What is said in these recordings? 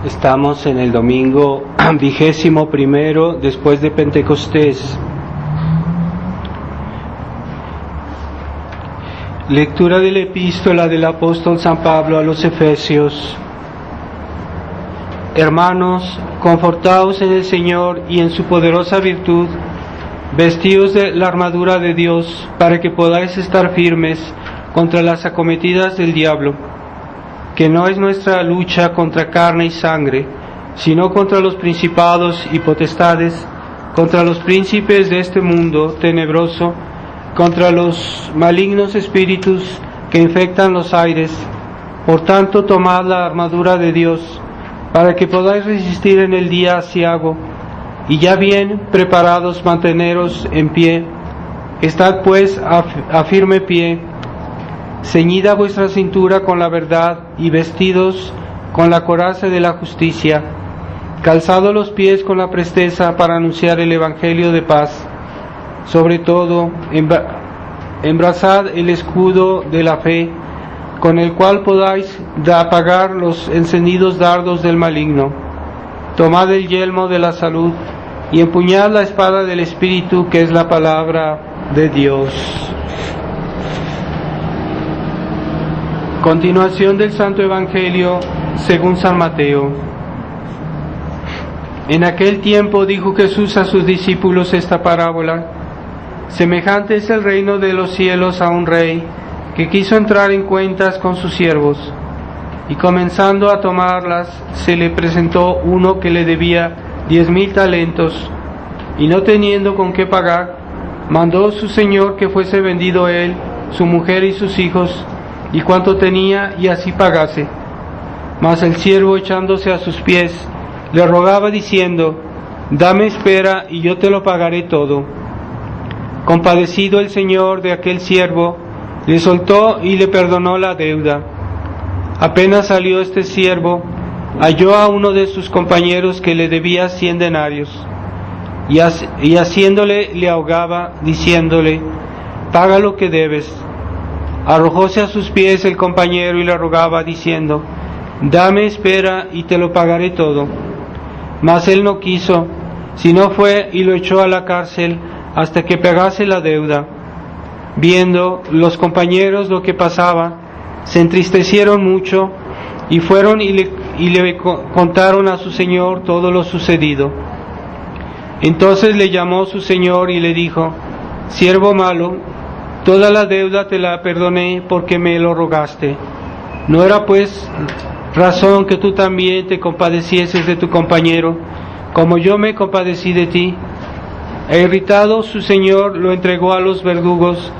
Estamos en el domingo 21 después de Pentecostés. Lectura de la epístola del apóstol San Pablo a los Efesios. Hermanos, confortaos en el Señor y en su poderosa virtud, vestidos de la armadura de Dios, para que podáis estar firmes contra las acometidas del diablo, que no es nuestra lucha contra carne y sangre, sino contra los principados y potestades, contra los príncipes de este mundo tenebroso, contra los malignos espíritus que infectan los aires. Por tanto, tomad la armadura de Dios, para que podáis resistir en el día aciago, y ya bien preparados manteneros en pie. Estad pues a firme pie, ceñida vuestra cintura con la verdad, y vestidos con la coraza de la justicia, calzados los pies con la presteza para anunciar el evangelio de paz. Sobre todo, embrazad el escudo de la fe, con el cual podáis apagar los encendidos dardos del maligno. Tomad el yelmo de la salud, y empuñad la espada del Espíritu, que es la palabra de Dios. Continuación del Santo Evangelio según San Mateo. En aquel tiempo dijo Jesús a sus discípulos esta parábola: semejante es el reino de los cielos a un rey que quiso entrar en cuentas con sus siervos, y comenzando a tomarlas, se le presentó uno que le debía 10,000 talentos, y no teniendo con qué pagar, mandó su señor que fuese vendido él, su mujer y sus hijos, y cuanto tenía, y así pagase. Mas el siervo, echándose a sus pies, le rogaba diciendo: dame espera, y yo te lo pagaré todo. Compadecido el señor de aquel siervo, le soltó y le perdonó la deuda. Apenas salió este siervo, halló a uno de sus compañeros que le debía 100 denarios, y haciéndole le ahogaba, diciéndole: paga lo que debes. Arrojóse a sus pies el compañero y le rogaba, diciendo: dame espera y te lo pagaré todo. Mas él no quiso, sino fue y lo echó a la cárcel hasta que pagase la deuda. Viendo los compañeros lo que pasaba, se entristecieron mucho, y fueron y le contaron a su señor todo lo sucedido. Entonces le llamó su señor y le dijo: siervo malo, toda la deuda te la perdoné porque me lo rogaste. ¿No era pues razón que tú también te compadecieses de tu compañero, como yo me compadecí de ti? E irritado su señor lo entregó a los verdugos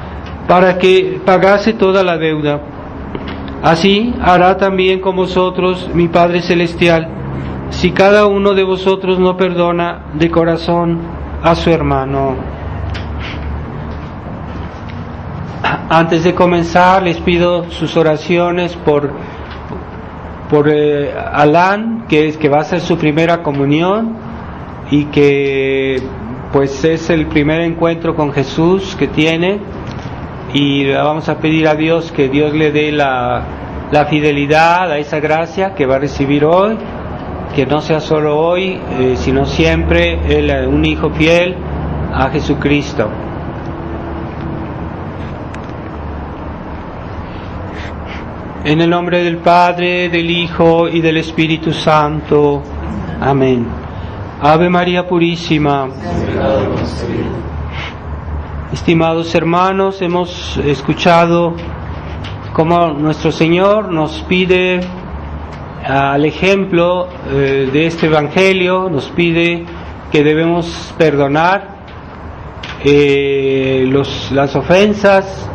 para que pagase toda la deuda. Así hará también con vosotros mi Padre Celestial, si cada uno de vosotros no perdona de corazón a su hermano. Antes de comenzar, les pido sus oraciones por Alan, que va a hacer su primera comunión, y que pues es el primer encuentro con Jesús que tiene, y le vamos a pedir a Dios que Dios le dé la fidelidad a esa gracia que va a recibir hoy, que no sea solo hoy, sino siempre él, un hijo fiel a Jesucristo. En el nombre del Padre, del Hijo y del Espíritu Santo. Amén. Ave María Purísima. Estimados hermanos, hemos escuchado cómo nuestro Señor nos pide, al ejemplo de este Evangelio, nos pide que debemos perdonar las ofensas,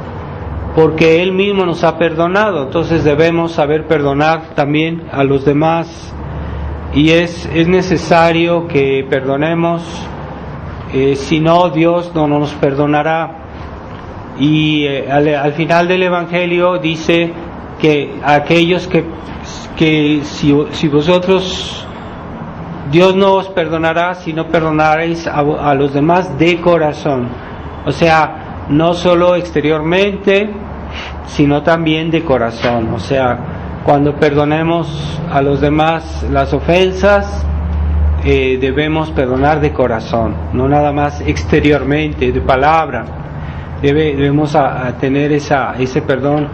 porque Él mismo nos ha perdonado. Entonces debemos saber perdonar también a los demás, y es necesario que perdonemos, si no, Dios no nos perdonará. Y al final del Evangelio dice que aquellos que si vosotros, Dios no os perdonará si no perdonaréis a los demás de corazón. O sea, no solo exteriormente, sino también de corazón. O sea, cuando perdonemos a los demás las ofensas, debemos perdonar de corazón, no nada más exteriormente, de palabra. Debemos a tener ese perdón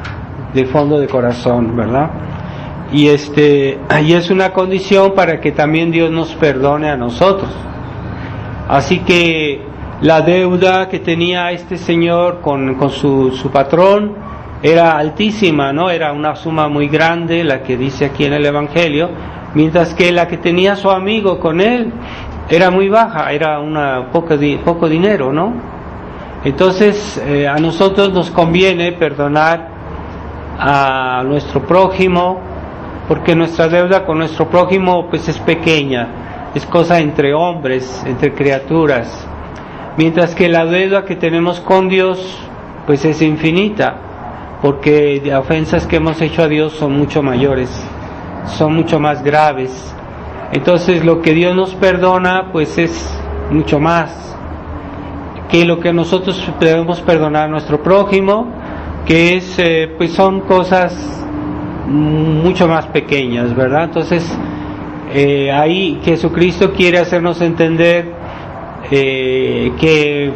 de fondo de corazón, ¿verdad? Y es una condición para que también Dios nos perdone a nosotros. Así que la deuda que tenía este señor con su patrón era altísima, ¿no? Era una suma muy grande, la que dice aquí en el Evangelio, mientras que la que tenía su amigo con él era muy baja, era poco dinero, ¿no? Entonces a nosotros nos conviene perdonar a nuestro prójimo, porque nuestra deuda con nuestro prójimo pues es pequeña, es cosa entre hombres, entre criaturas, mientras que la deuda que tenemos con Dios pues es infinita, porque las ofensas que hemos hecho a Dios son mucho mayores, son mucho más graves. Entonces lo que Dios nos perdona pues es mucho más que lo que nosotros debemos perdonar a nuestro prójimo, que es pues son cosas mucho más pequeñas, ¿verdad? Entonces ahí Jesucristo quiere hacernos entender que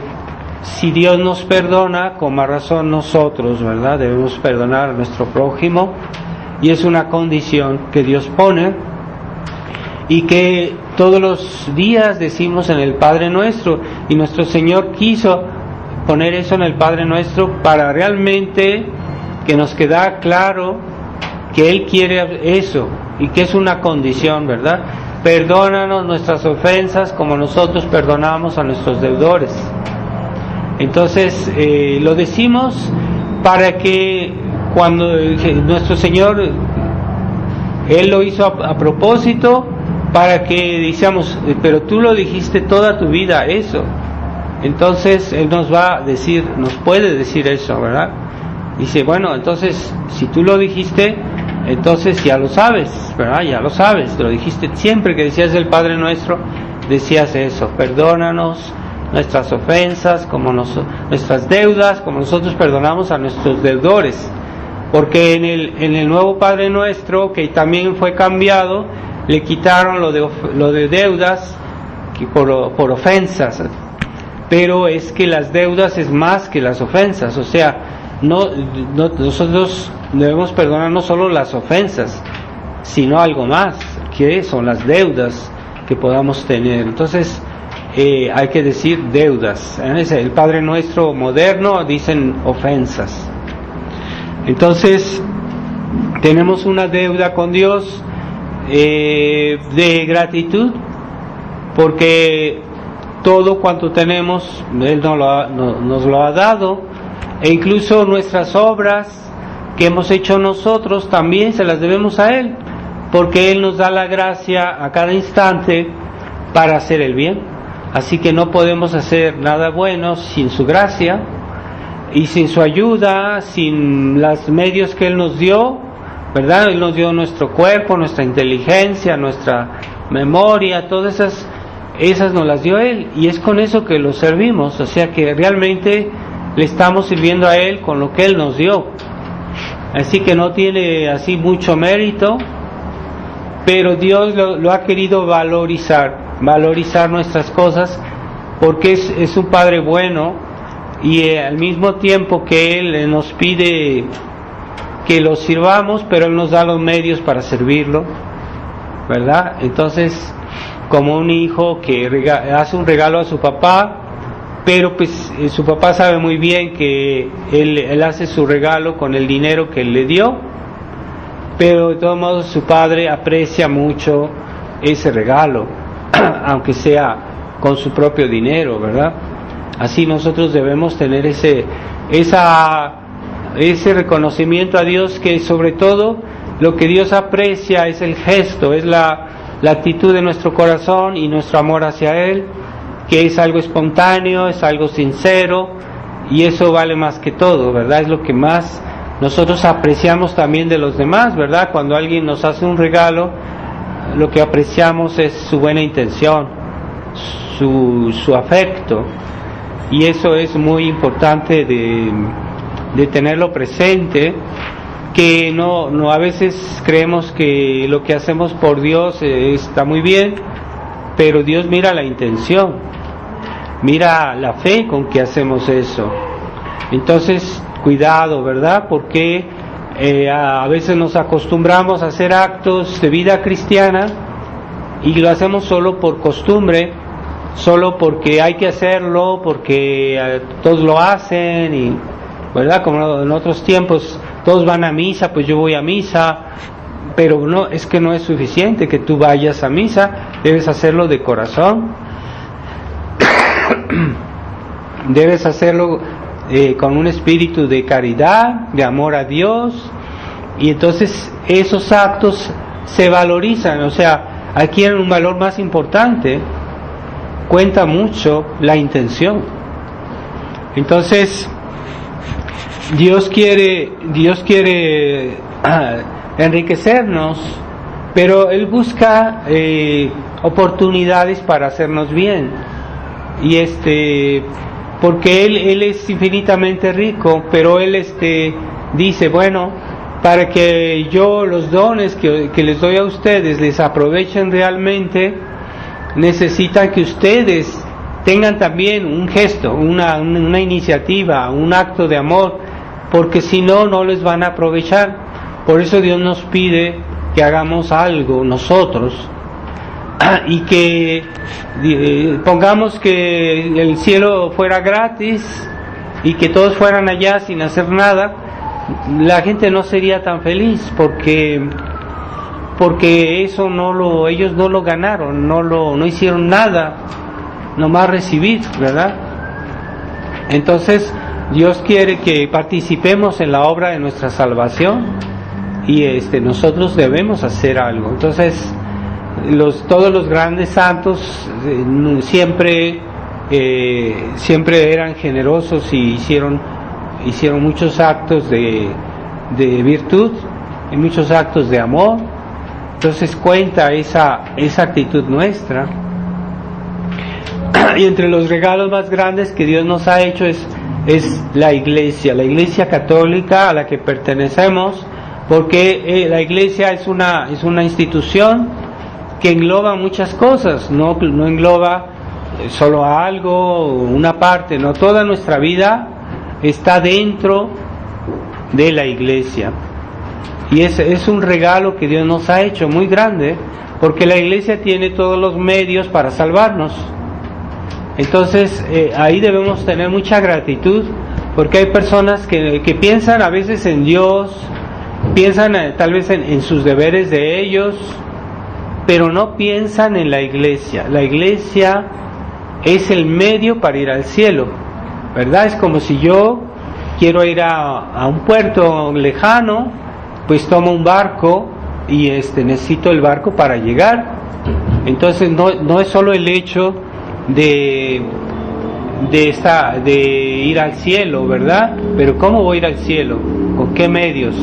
si Dios nos perdona, con más razón nosotros, ¿verdad? Debemos perdonar a nuestro prójimo, y es una condición que Dios pone y que todos los días decimos en el Padre Nuestro, y nuestro Señor quiso poner eso en el Padre Nuestro para realmente que nos queda claro que Él quiere eso y que es una condición, ¿verdad? Perdónanos nuestras ofensas como nosotros perdonamos a nuestros deudores. Entonces lo decimos para que cuando nuestro Señor, Él lo hizo a propósito, para que digamos, pero tú lo dijiste toda tu vida eso. Entonces Él nos va a decir, nos puede decir eso, ¿verdad? Dice, bueno, entonces si tú lo dijiste, entonces ya lo sabes, ¿verdad? Ya lo sabes, lo dijiste siempre que decías el Padre Nuestro, decías eso, perdónanos nuestras ofensas, nuestras deudas, como nosotros perdonamos a nuestros deudores. Porque en el nuevo Padre Nuestro, que también fue cambiado, le quitaron lo de deudas por ofensas. Pero es que las deudas es más que las ofensas, o sea, nosotros debemos perdonar no solo las ofensas, sino algo más, que son las deudas que podamos tener. Entonces hay que decir deudas. El Padre Nuestro moderno dicen ofensas. Entonces tenemos una deuda con Dios de gratitud, porque todo cuanto tenemos Él nos lo ha dado, e incluso nuestras obras que hemos hecho nosotros también se las debemos a Él, porque Él nos da la gracia a cada instante para hacer el bien. Así que no podemos hacer nada bueno sin su gracia y sin su ayuda, sin los medios que Él nos dio, ¿verdad? Él nos dio nuestro cuerpo, nuestra inteligencia, nuestra memoria, todas esas nos las dio Él, y es con eso que lo servimos. O sea que realmente le estamos sirviendo a Él con lo que Él nos dio. Así que no tiene así mucho mérito, pero Dios lo ha querido valorizar nuestras cosas, porque es un Padre bueno, y al mismo tiempo que Él nos pide que lo sirvamos, pero Él nos da los medios para servirlo, ¿verdad? Entonces, como un hijo que hace un regalo a su papá, pero pues su papá sabe muy bien que él hace su regalo con el dinero que él le dio, pero de todos modos su padre aprecia mucho ese regalo, aunque sea con su propio dinero, ¿verdad? Así nosotros debemos tener ese reconocimiento a Dios, que sobre todo lo que Dios aprecia es el gesto, es la actitud de nuestro corazón y nuestro amor hacia Él, que es algo espontáneo, es algo sincero, y eso vale más que todo, ¿verdad? Es lo que más nosotros apreciamos también de los demás, ¿verdad? Cuando alguien nos hace un regalo, lo que apreciamos es su buena intención, su afecto, y eso es muy importante de tenerlo presente, que no a veces creemos que lo que hacemos por Dios está muy bien, pero Dios mira la intención, mira la fe con que hacemos eso. Entonces, cuidado, ¿verdad? Porque a veces nos acostumbramos a hacer actos de vida cristiana y lo hacemos solo por costumbre, solo porque hay que hacerlo, porque todos lo hacen, y ¿verdad? Como en otros tiempos todos van a misa, pues yo voy a misa, pero no, es que no es suficiente que tú vayas a misa, debes hacerlo de corazón, debes hacerlo con un espíritu de caridad, de amor a Dios, y entonces esos actos se valorizan. O sea, aquí hay un valor más importante, cuenta mucho la intención. Entonces Dios quiere enriquecernos, pero Él busca oportunidades para hacernos bien, y porque Él es infinitamente rico, pero Él dice, bueno, para que yo los dones que les doy a ustedes les aprovechen realmente, necesitan que ustedes tengan también un gesto, una iniciativa, un acto de amor, porque si no, no les van a aprovechar. Por eso Dios nos pide que hagamos algo nosotros, y que pongamos que el cielo fuera gratis y que todos fueran allá sin hacer nada. La gente no sería tan feliz, porque eso ellos no lo ganaron, no hicieron nada, nomás recibir, ¿verdad? Entonces Dios quiere que participemos en la obra de nuestra salvación, y nosotros debemos hacer algo. Entonces todos los grandes santos siempre eran generosos y hicieron muchos actos de virtud y muchos actos de amor. Entonces cuenta esa actitud nuestra. Y entre los regalos más grandes que Dios nos ha hecho es la Iglesia católica a la que pertenecemos, porque la Iglesia es una institución que engloba muchas cosas, no engloba solo algo, una parte, no, toda nuestra vida está dentro de la Iglesia, y es un regalo que Dios nos ha hecho muy grande, porque la Iglesia tiene todos los medios para salvarnos. Entonces ahí debemos tener mucha gratitud, porque hay personas que piensan a veces en Dios, piensan tal vez en sus deberes de ellos, pero no piensan en la Iglesia. La Iglesia es el medio para ir al cielo, ¿verdad? Es como si yo quiero ir a un puerto lejano, pues tomo un barco y necesito el barco para llegar. Entonces no es solo el hecho de ir al cielo, ¿verdad? Pero ¿cómo voy a ir al cielo? ¿Con qué medios?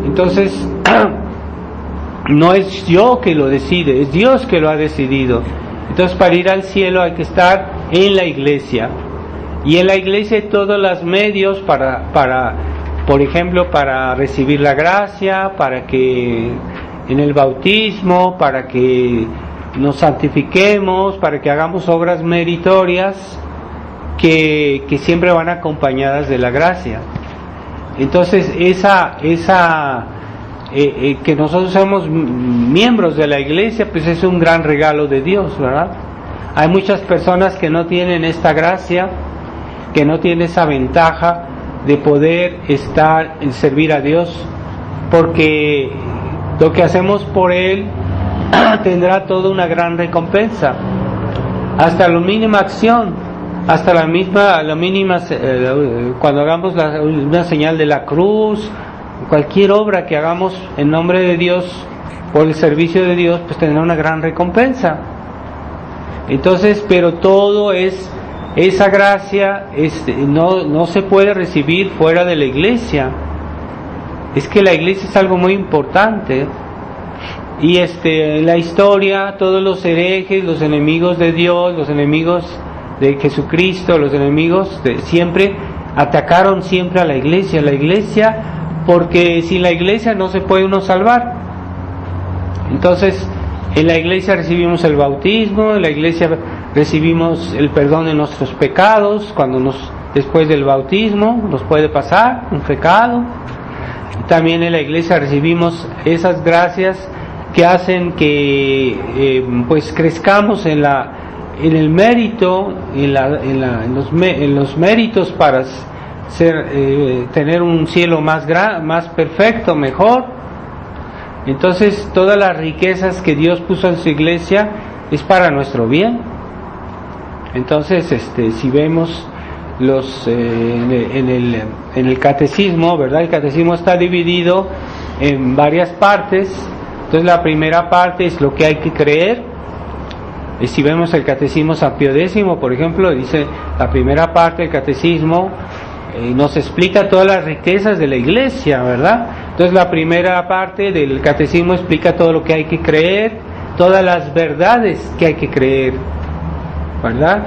Entonces no es yo que lo decide, es Dios que lo ha decidido. Entonces para ir al cielo hay que estar en la Iglesia, y en la Iglesia hay todos los medios para por ejemplo, para recibir la gracia, para que en el bautismo, para que nos santifiquemos, para que hagamos obras meritorias que siempre van acompañadas de la gracia. Entonces que nosotros seamos miembros de la Iglesia, pues es un gran regalo de Dios, ¿verdad? Hay muchas personas que no tienen esta gracia, que no tienen esa ventaja de poder estar en servir a Dios, porque lo que hacemos por Él tendrá toda una gran recompensa, hasta la mínima acción, hasta la mínima cuando hagamos una señal de la cruz, cualquier obra que hagamos en nombre de Dios, por el servicio de Dios, pues tendrá una gran recompensa. Entonces, pero todo esa gracia no se puede recibir fuera de la Iglesia. Es que la Iglesia es algo muy importante, y en la historia todos los herejes, los enemigos de Dios, los enemigos de Jesucristo, los enemigos siempre atacaron siempre a la Iglesia. La Iglesia porque sin la iglesia no se puede uno salvar. Entonces, en la iglesia recibimos el bautismo, en la iglesia recibimos el perdón de nuestros pecados, después del bautismo nos puede pasar un pecado. También en la iglesia recibimos esas gracias que hacen que pues crezcamos en el mérito, en los méritos para tener un cielo más perfecto, mejor. Entonces todas las riquezas que Dios puso en su iglesia es para nuestro bien. Entonces si vemos en el catecismo, ¿verdad? El catecismo está dividido en varias partes. Entonces la primera parte es lo que hay que creer. Y si vemos el catecismo San Pío X, por ejemplo, dice la primera parte del catecismo nos explica todas las riquezas de la iglesia, ¿verdad? Entonces la primera parte del catecismo explica todo lo que hay que creer, todas las verdades que hay que creer, ¿verdad?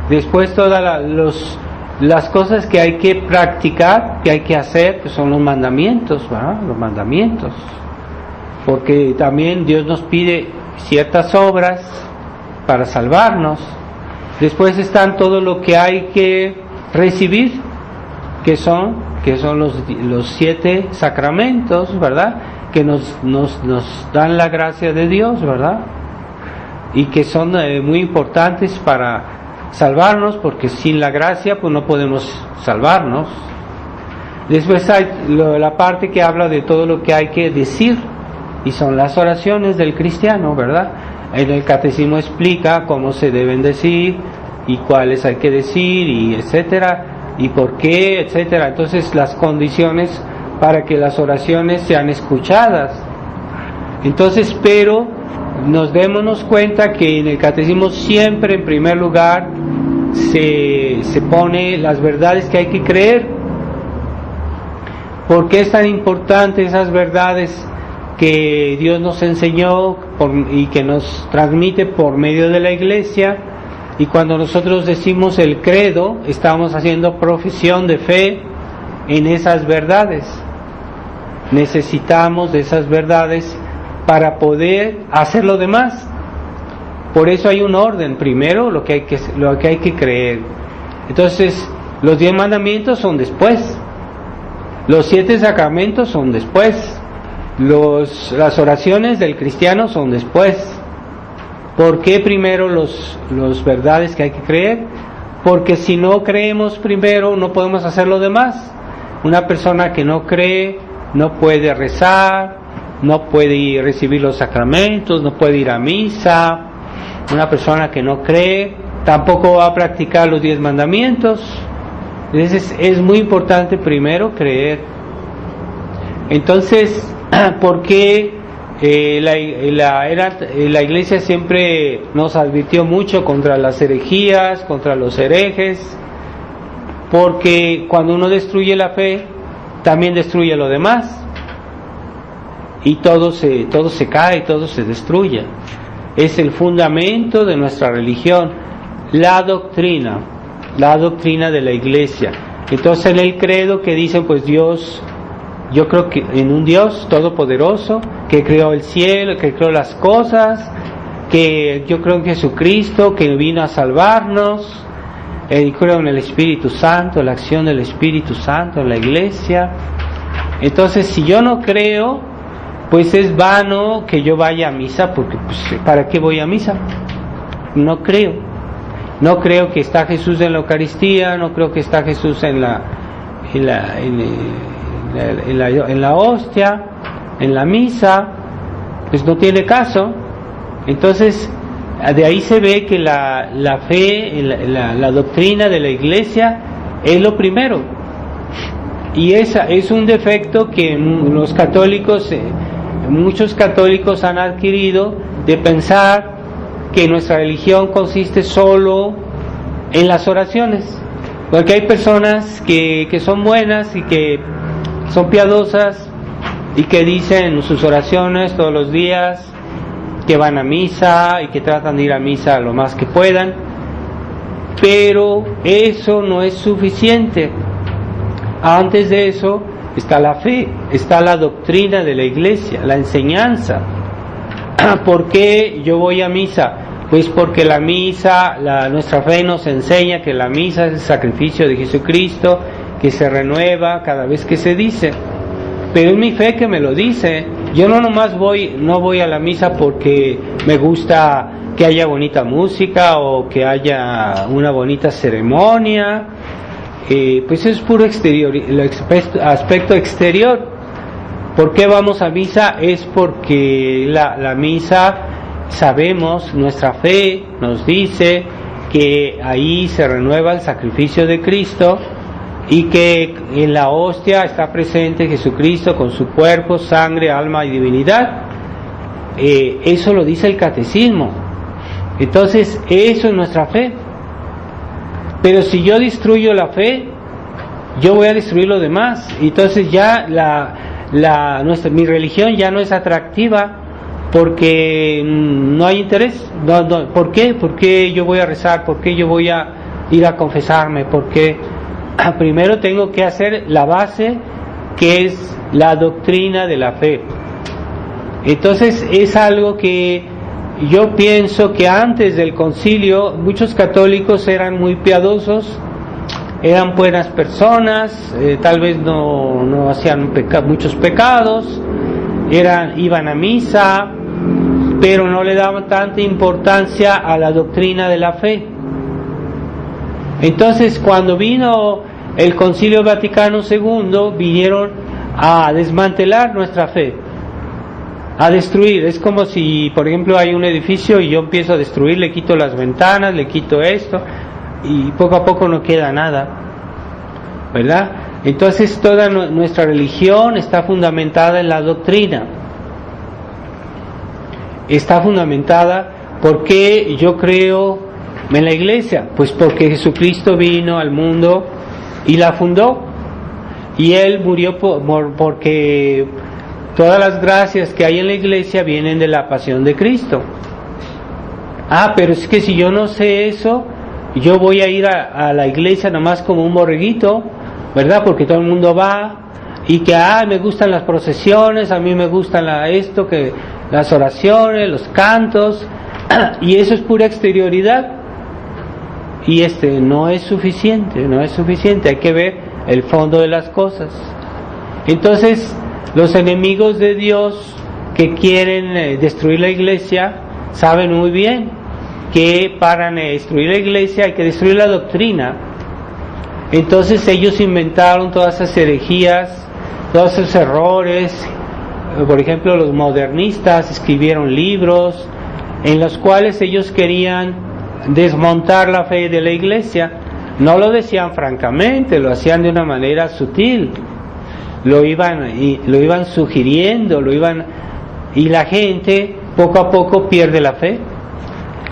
Después todas las cosas que hay que practicar, que hay que hacer, que son los mandamientos, ¿verdad? Los mandamientos. Porque también Dios nos pide ciertas obras para salvarnos. Después están todo lo que hay que recibir, que son los 7 sacramentos, ¿verdad? Que nos dan la gracia de Dios, ¿verdad? Y que son muy importantes para salvarnos, porque sin la gracia pues no podemos salvarnos. Después hay la parte que habla de todo lo que hay que decir, y son las oraciones del cristiano, ¿verdad? En el catecismo explica cómo se deben decir y cuáles hay que decir, y etcétera, y por qué, etcétera. Entonces las condiciones para que las oraciones sean escuchadas. Entonces, pero démonos cuenta que en el catecismo siempre en primer lugar se pone las verdades que hay que creer. ¿Por qué es tan importante esas verdades que Dios nos enseñó y que nos transmite por medio de la iglesia? Y cuando nosotros decimos el credo, estamos haciendo profesión de fe en esas verdades. Necesitamos de esas verdades para poder hacer lo demás. Por eso hay un orden. Primero lo que hay que creer. Entonces los 10 mandamientos son después, los 7 sacramentos son después, las oraciones del cristiano son después. ¿Por qué primero los verdades que hay que creer? Porque si no creemos primero no podemos hacer lo demás. Una persona que no cree no puede rezar, no puede recibir los sacramentos, no puede ir a misa. Una persona que no cree tampoco va a practicar los 10 mandamientos. Entonces es muy importante primero creer. Entonces, ¿por qué la iglesia siempre nos advirtió mucho contra las herejías, contra los herejes? Porque cuando uno destruye la fe, también destruye lo demás, y todo se cae, todo se destruye. Es el fundamento de nuestra religión, la doctrina de la iglesia. Entonces en el credo que dicen, pues Dios, yo creo que en un Dios todopoderoso que creó el cielo, que creó las cosas, que yo creo en Jesucristo que vino a salvarnos, creo en el Espíritu Santo, la acción del Espíritu Santo en la iglesia. Entonces si yo no creo, pues es vano que yo vaya a misa, porque pues, ¿para qué voy a misa? No creo que está Jesús en la Eucaristía, no creo que está Jesús en la hostia, en la misa, pues no tiene caso. Entonces de ahí se ve que la fe, la doctrina de la iglesia es lo primero, y esa es un defecto que los católicos, muchos católicos han adquirido, de pensar que nuestra religión consiste solo en las oraciones, porque hay personas que son buenas y que son piadosas y que dicen sus oraciones todos los días, que van a misa y que tratan de ir a misa lo más que puedan, pero eso no es suficiente. Antes de eso está la fe, está la doctrina de la iglesia, la enseñanza. ¿Por qué yo voy a misa? Pues porque la misa, nuestra fe nos enseña que la misa es el sacrificio de Jesucristo, que se renueva cada vez que se dice. Pero es mi fe que me lo dice. Yo no voy a la misa porque me gusta que haya bonita música o que haya una bonita ceremonia. Pues es puro exterior, el aspecto exterior. ¿Por qué vamos a misa? Es porque la misa, sabemos, nuestra fe nos dice que ahí se renueva el sacrificio de Cristo y que en la hostia está presente Jesucristo con su cuerpo, sangre, alma y divinidad. Eso lo dice el catecismo. Entonces, eso es nuestra fe. Pero si yo destruyo la fe, yo voy a destruir lo demás. Entonces ya mi religión ya no es atractiva porque no hay interés. ¿Por qué? ¿Por qué yo voy a rezar? ¿Por qué yo voy a ir a confesarme? Porque primero tengo que hacer la base, que es la doctrina de la fe. Entonces es algo que yo pienso que antes del concilio muchos católicos eran muy piadosos, eran buenas personas, tal vez no hacían muchos pecados, iban a misa, pero no le daban tanta importancia a la doctrina de la fe. Entonces, cuando vino el Concilio Vaticano II, vinieron a desmantelar nuestra fe, a destruir. Es como si, por ejemplo, hay un edificio y yo empiezo a destruir, le quito las ventanas, le quito esto, y poco a poco no queda nada, ¿verdad? Entonces toda nuestra religión está fundamentada en la doctrina. Está fundamentada porque yo creo en la iglesia, pues porque Jesucristo vino al mundo y la fundó, y Él murió porque todas las gracias que hay en la iglesia vienen de la pasión de Cristo. Pero es que si yo no sé eso, yo voy a ir a la iglesia nomás como un borreguito, ¿verdad? Porque todo el mundo va y que me gustan las procesiones, a mí me gustan las oraciones, los cantos, y eso es pura exterioridad. Y no es suficiente, hay que ver el fondo de las cosas. Entonces, los enemigos de Dios que quieren destruir la iglesia saben muy bien que para destruir la iglesia hay que destruir la doctrina. Entonces ellos inventaron todas esas herejías, todos esos errores. Por ejemplo, los modernistas escribieron libros en los cuales ellos querían desmontar la fe de la iglesia. No lo decían francamente, lo hacían de una manera sutil, lo iban sugiriendo, y la gente poco a poco pierde la fe.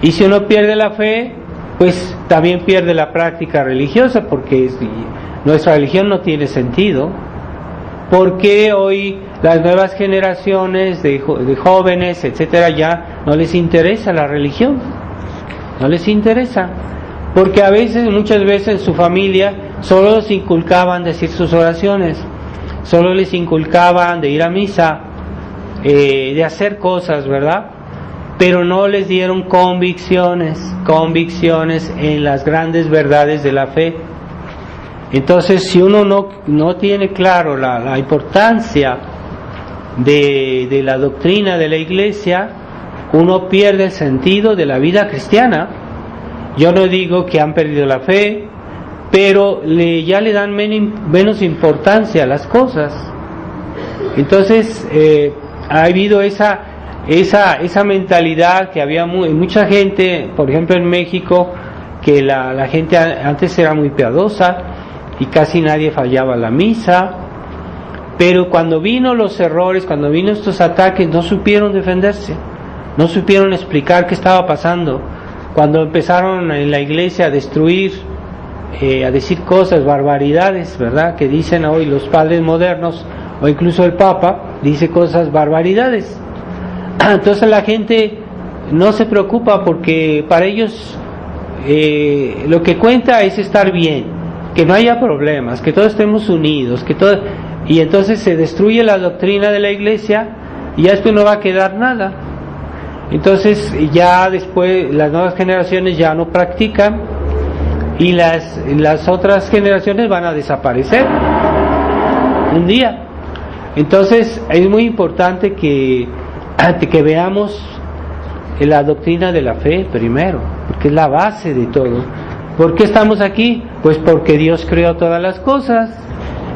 Y si uno pierde la fe, pues también pierde la práctica religiosa, porque nuestra religión no tiene sentido. Porque hoy las nuevas generaciones de jóvenes, etcétera, ya no les interesa la religión, no les interesa, porque muchas veces en su familia solo les inculcaban decir sus oraciones, solo les inculcaban de ir a misa, de hacer cosas, ¿verdad? Pero no les dieron convicciones en las grandes verdades de la fe. Entonces, si uno no tiene claro la importancia de la doctrina de la iglesia, uno pierde el sentido de la vida cristiana. Yo no digo que han perdido la fe, pero ya le dan menos importancia a las cosas. Entonces, ha habido esa mentalidad que había mucha gente, por ejemplo en México, que la gente antes era muy piadosa y casi nadie fallaba la misa, pero cuando vino los errores, cuando vino estos ataques, no supieron defenderse, no supieron explicar qué estaba pasando. Cuando empezaron en la iglesia a destruir, a decir cosas, barbaridades, ¿verdad?, que dicen hoy los padres modernos, o incluso el Papa dice cosas, barbaridades. Entonces la gente no se preocupa, porque para ellos lo que cuenta es estar bien, que no haya problemas, que todos estemos unidos, y entonces se destruye la doctrina de la iglesia y ya después no va a quedar nada. Entonces ya después las nuevas generaciones ya no practican y las otras generaciones van a desaparecer un día. Entonces es muy importante que veamos la doctrina de la fe primero, porque es la base de todo. ¿Por qué estamos aquí? Pues porque Dios creó todas las cosas.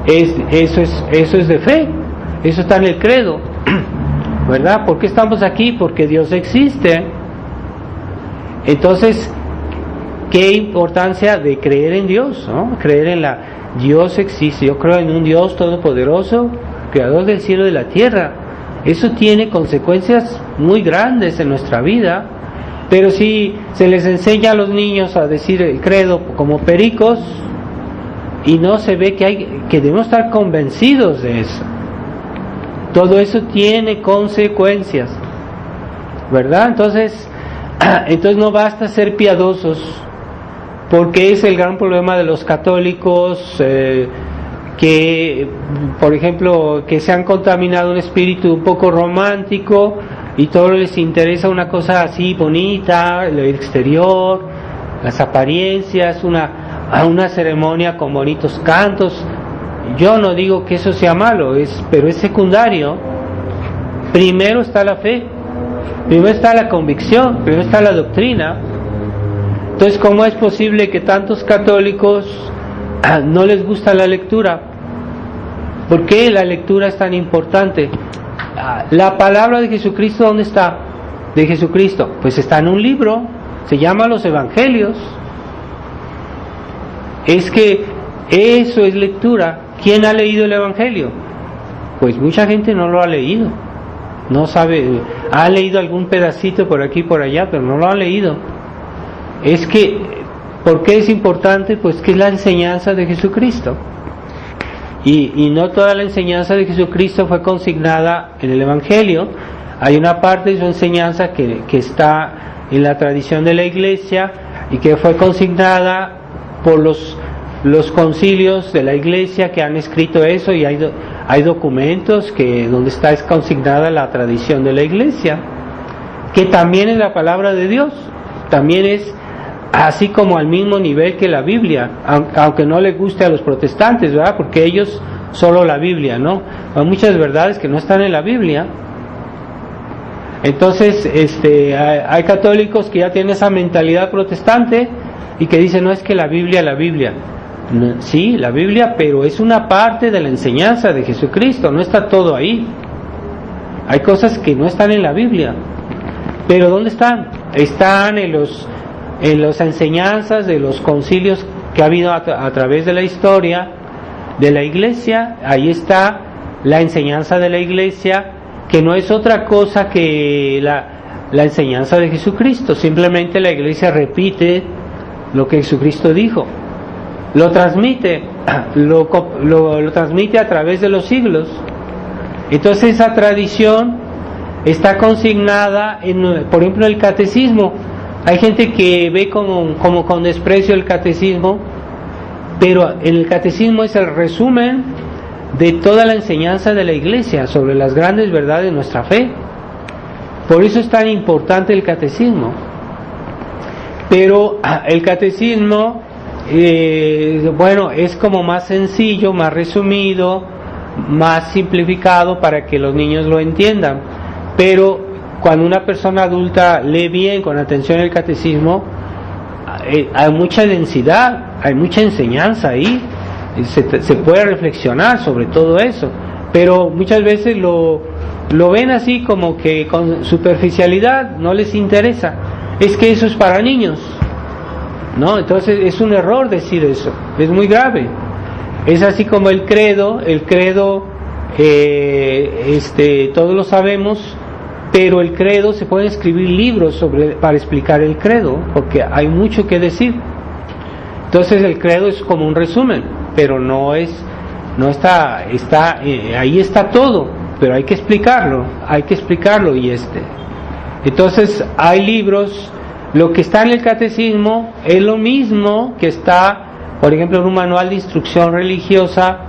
Eso es de fe, eso está en el credo, ¿verdad? ¿Por qué estamos aquí? Porque Dios existe. Entonces, qué importancia de creer en Dios, ¿no? Creer en Dios existe. Yo creo en un Dios todopoderoso, creador del cielo y de la tierra. Eso tiene consecuencias muy grandes en nuestra vida. Pero si se les enseña a los niños a decir el credo como pericos y no se ve que debemos estar convencidos de eso, todo eso tiene consecuencias, ¿verdad? Entonces no basta ser piadosos, porque es el gran problema de los católicos, que, por ejemplo, que se han contaminado un espíritu un poco romántico y todo les interesa una cosa así bonita, el exterior, las apariencias, una ceremonia con bonitos cantos. Yo no digo que eso sea malo, pero es secundario. Primero está la fe, primero está la convicción, primero está la doctrina. Entonces, ¿cómo es posible que tantos católicos no les gusta la lectura? ¿Por qué la lectura es tan importante? La palabra de Jesucristo, ¿dónde está? De Jesucristo, pues está en un libro, se llama los Evangelios. Es que eso es lectura. ¿Quién ha leído el Evangelio? Pues mucha gente no lo ha leído, no sabe, ha leído algún pedacito por aquí y por allá, pero no lo ha leído. Es que, ¿por qué es importante? Pues que es la enseñanza de Jesucristo. Y no toda la enseñanza de Jesucristo fue consignada en el Evangelio. Hay una parte de su enseñanza que está en la tradición de la Iglesia y que fue consignada por los concilios de la Iglesia que han escrito eso, y hay documentos donde está consignada la tradición de la Iglesia, que también es la palabra de Dios, también es así como al mismo nivel que la Biblia, aunque no le guste a los protestantes, ¿verdad? Porque ellos solo la Biblia, ¿no? Hay muchas verdades que no están en la Biblia. Entonces, hay católicos que ya tienen esa mentalidad protestante y que dicen, no, es que la Biblia. No, sí, la Biblia, pero es una parte de la enseñanza de Jesucristo, no está todo ahí. Hay cosas que no están en la Biblia. Pero ¿dónde están? Están en las enseñanzas de los concilios que ha habido a través de la historia de la Iglesia. Ahí está la enseñanza de la Iglesia, que no es otra cosa que la enseñanza de Jesucristo. Simplemente la Iglesia repite lo que Jesucristo dijo, lo transmite, lo transmite a través de los siglos. Entonces esa tradición está consignada por ejemplo, el catecismo. Hay gente que ve como con desprecio el catecismo, pero en el catecismo es el resumen de toda la enseñanza de la Iglesia sobre las grandes verdades de nuestra fe. Por eso es tan importante el catecismo. Pero el catecismo, es como más sencillo, más resumido, más simplificado para que los niños lo entiendan. Pero cuando una persona adulta lee bien, con atención el catecismo, hay mucha densidad, hay mucha enseñanza ahí, se puede reflexionar sobre todo eso, pero muchas veces lo ven así como que con superficialidad, no les interesa, es que eso es para niños, ¿no? Entonces es un error decir eso, es muy grave. Es así como el credo, todos lo sabemos, pero el credo se pueden escribir libros para explicar el credo, porque hay mucho que decir. Entonces el credo es como un resumen, pero ahí está todo, pero hay que explicarlo entonces hay libros. Lo que está en el catecismo es lo mismo que está, por ejemplo, en un manual de instrucción religiosa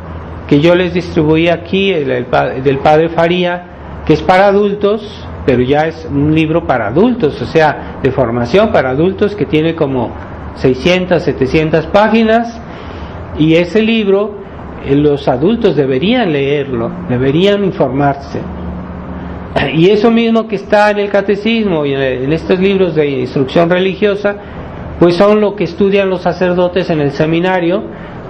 que yo les distribuí aquí, del padre Faría, que es para adultos, pero ya es un libro para adultos, o sea, de formación para adultos, que tiene como 600, 700 páginas, y ese libro los adultos deberían leerlo, deberían informarse. Y eso mismo que está en el catecismo y en estos libros de instrucción religiosa, pues son lo que estudian los sacerdotes en el seminario,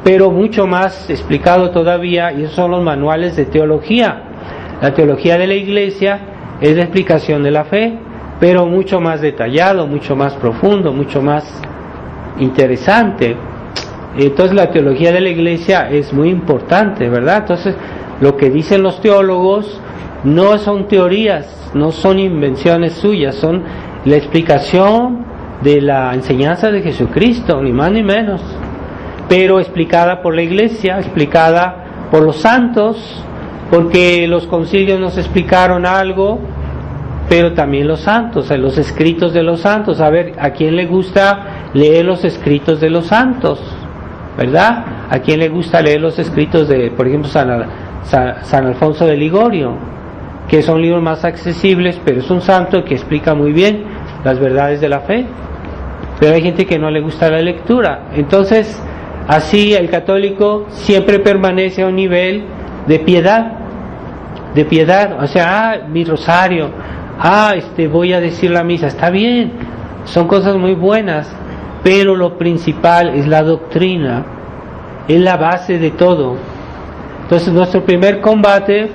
pero mucho más explicado todavía, y esos son los manuales de teología. La teología de la Iglesia es la explicación de la fe, pero mucho más detallado, mucho más profundo, mucho más interesante. Entonces la teología de la Iglesia es muy importante, ¿verdad? Entonces lo que dicen los teólogos no son teorías, no son invenciones suyas, son la explicación de la enseñanza de Jesucristo, ni más ni menos, pero explicada por la Iglesia, explicada por los santos, porque los concilios nos explicaron algo, pero también los santos, en los escritos de los santos. A ver, ¿a quién le gusta leer los escritos de los santos? ¿Verdad? ¿A quién le gusta leer los escritos de, por ejemplo, San Alfonso de Ligorio? Que son libros más accesibles, pero es un santo que explica muy bien las verdades de la fe. Pero hay gente que no le gusta la lectura. Entonces, así el católico siempre permanece a un nivel de piedad, o sea, mi rosario, voy a decir la misa, está bien, son cosas muy buenas, pero lo principal es la doctrina, es la base de todo. Entonces nuestro primer combate,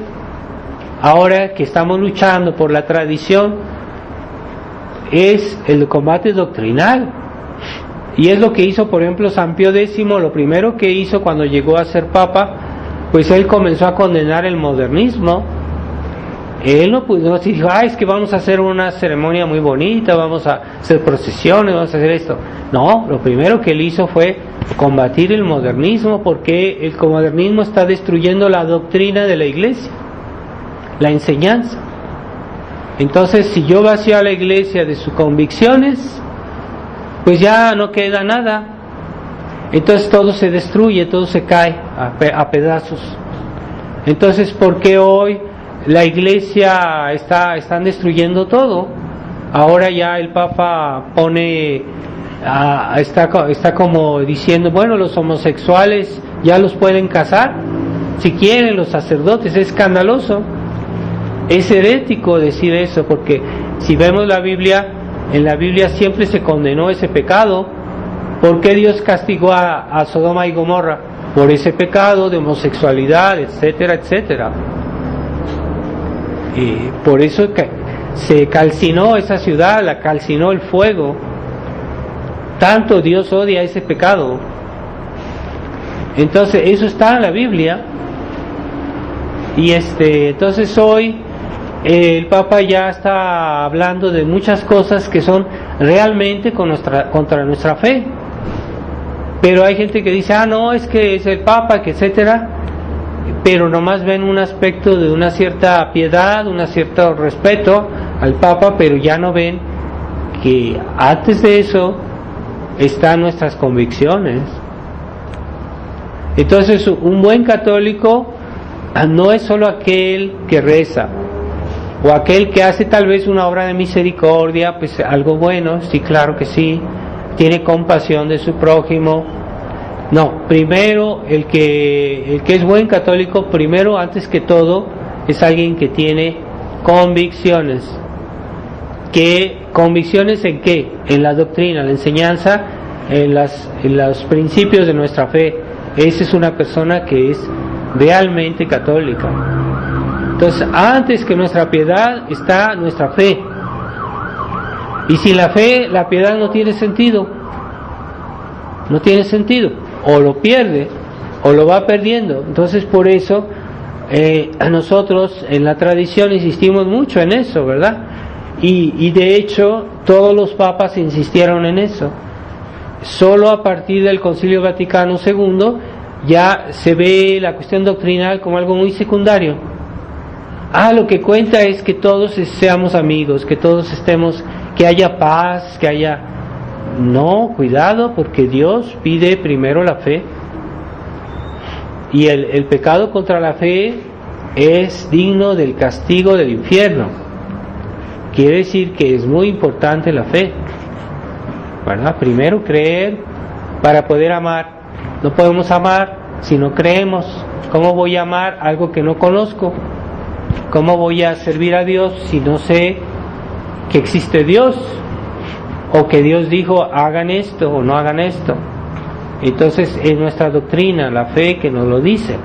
ahora que estamos luchando por la tradición, es el combate doctrinal. Y es lo que hizo, por ejemplo, San Pío X. Lo primero que hizo cuando llegó a ser papa, pues él comenzó a condenar el modernismo. Él no dijo, es que vamos a hacer una ceremonia muy bonita, vamos a hacer procesiones, vamos a hacer esto. No, lo primero que él hizo fue combatir el modernismo, porque el modernismo está destruyendo la doctrina de la Iglesia, la enseñanza. Entonces, si yo vacío a la Iglesia de sus convicciones, pues ya no queda nada. Entonces todo se destruye, todo se cae a pedazos. Entonces, ¿por qué hoy la Iglesia están destruyendo todo? Ahora ya el Papa está como diciendo, bueno, los homosexuales ya los pueden casar si quieren, los sacerdotes. Es escandaloso, es herético decir eso, porque si vemos la Biblia, en la Biblia siempre se condenó ese pecado. ¿Por qué Dios castigó a Sodoma y Gomorra? Por ese pecado de homosexualidad, etcétera, etcétera. Y por eso se calcinó esa ciudad, la calcinó el fuego. Tanto Dios odia ese pecado. Entonces eso está en la Biblia. Y entonces hoy el Papa ya está hablando de muchas cosas que son realmente contra nuestra fe. Pero hay gente que dice, no, es que es el Papa, que etcétera, pero nomás ven un aspecto de una cierta piedad, un cierto respeto al Papa, pero ya no ven que antes de eso están nuestras convicciones. Entonces, un buen católico no es solo aquel que reza, o aquel que hace tal vez una obra de misericordia, pues algo bueno, sí, claro que sí, tiene compasión de su prójimo. No, primero el que es buen católico, primero, antes que todo, es alguien que tiene convicciones. ¿Convicciones en qué? En la doctrina, la enseñanza, en los principios de nuestra fe. Esa es una persona que es realmente católica. Entonces, antes que nuestra piedad está nuestra fe. Y sin la fe, la piedad no tiene sentido. No tiene sentido. O lo pierde, o lo va perdiendo. Entonces, por eso, nosotros en la tradición insistimos mucho en eso, ¿verdad? Y de hecho, todos los papas insistieron en eso. Solo a partir del Concilio Vaticano II ya se ve la cuestión doctrinal como algo muy secundario. Lo que cuenta es que todos seamos amigos, que todos estemos, que haya paz, que haya... No, cuidado, porque Dios pide primero la fe. Y el pecado contra la fe es digno del castigo del infierno. Quiere decir que es muy importante la fe, ¿verdad? Primero creer para poder amar. No podemos amar si no creemos. ¿Cómo voy a amar algo que no conozco? ¿Cómo voy a servir a Dios si no sé que existe Dios? O que Dios dijo hagan esto o no hagan esto. Entonces es nuestra doctrina, la fe, que nos lo dice.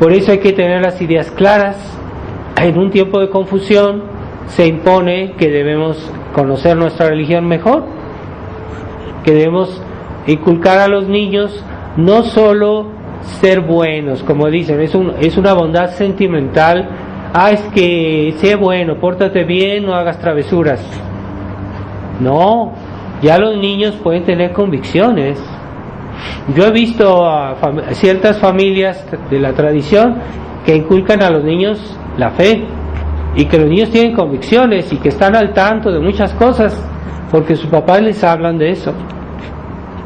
Por eso hay que tener las ideas claras. En un tiempo de confusión se impone que debemos conocer nuestra religión mejor, que debemos inculcar a los niños no solo ser buenos, como dicen, es una bondad sentimental. Es que sé bueno, pórtate bien, no hagas travesuras. No, ya los niños pueden tener convicciones. Yo he visto a ciertas familias de la tradición que inculcan a los niños la fe, y que los niños tienen convicciones y que están al tanto de muchas cosas porque sus papás les hablan de eso.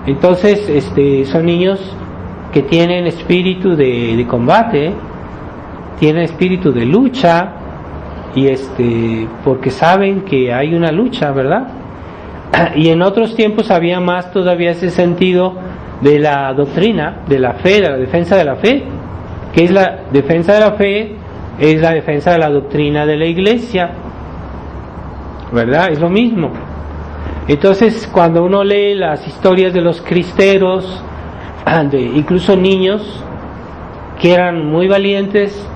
Entonces son niños que tienen espíritu de combate, tienen espíritu de lucha, y porque saben que hay una lucha, ¿verdad? Y en otros tiempos había más todavía ese sentido de la doctrina, de la fe, de la defensa de la fe. ¿Qué es la defensa de la fe? Es la defensa de la doctrina de la iglesia, ¿verdad? Es lo mismo. Entonces, cuando uno lee las historias de los cristeros, incluso niños que eran muy valientes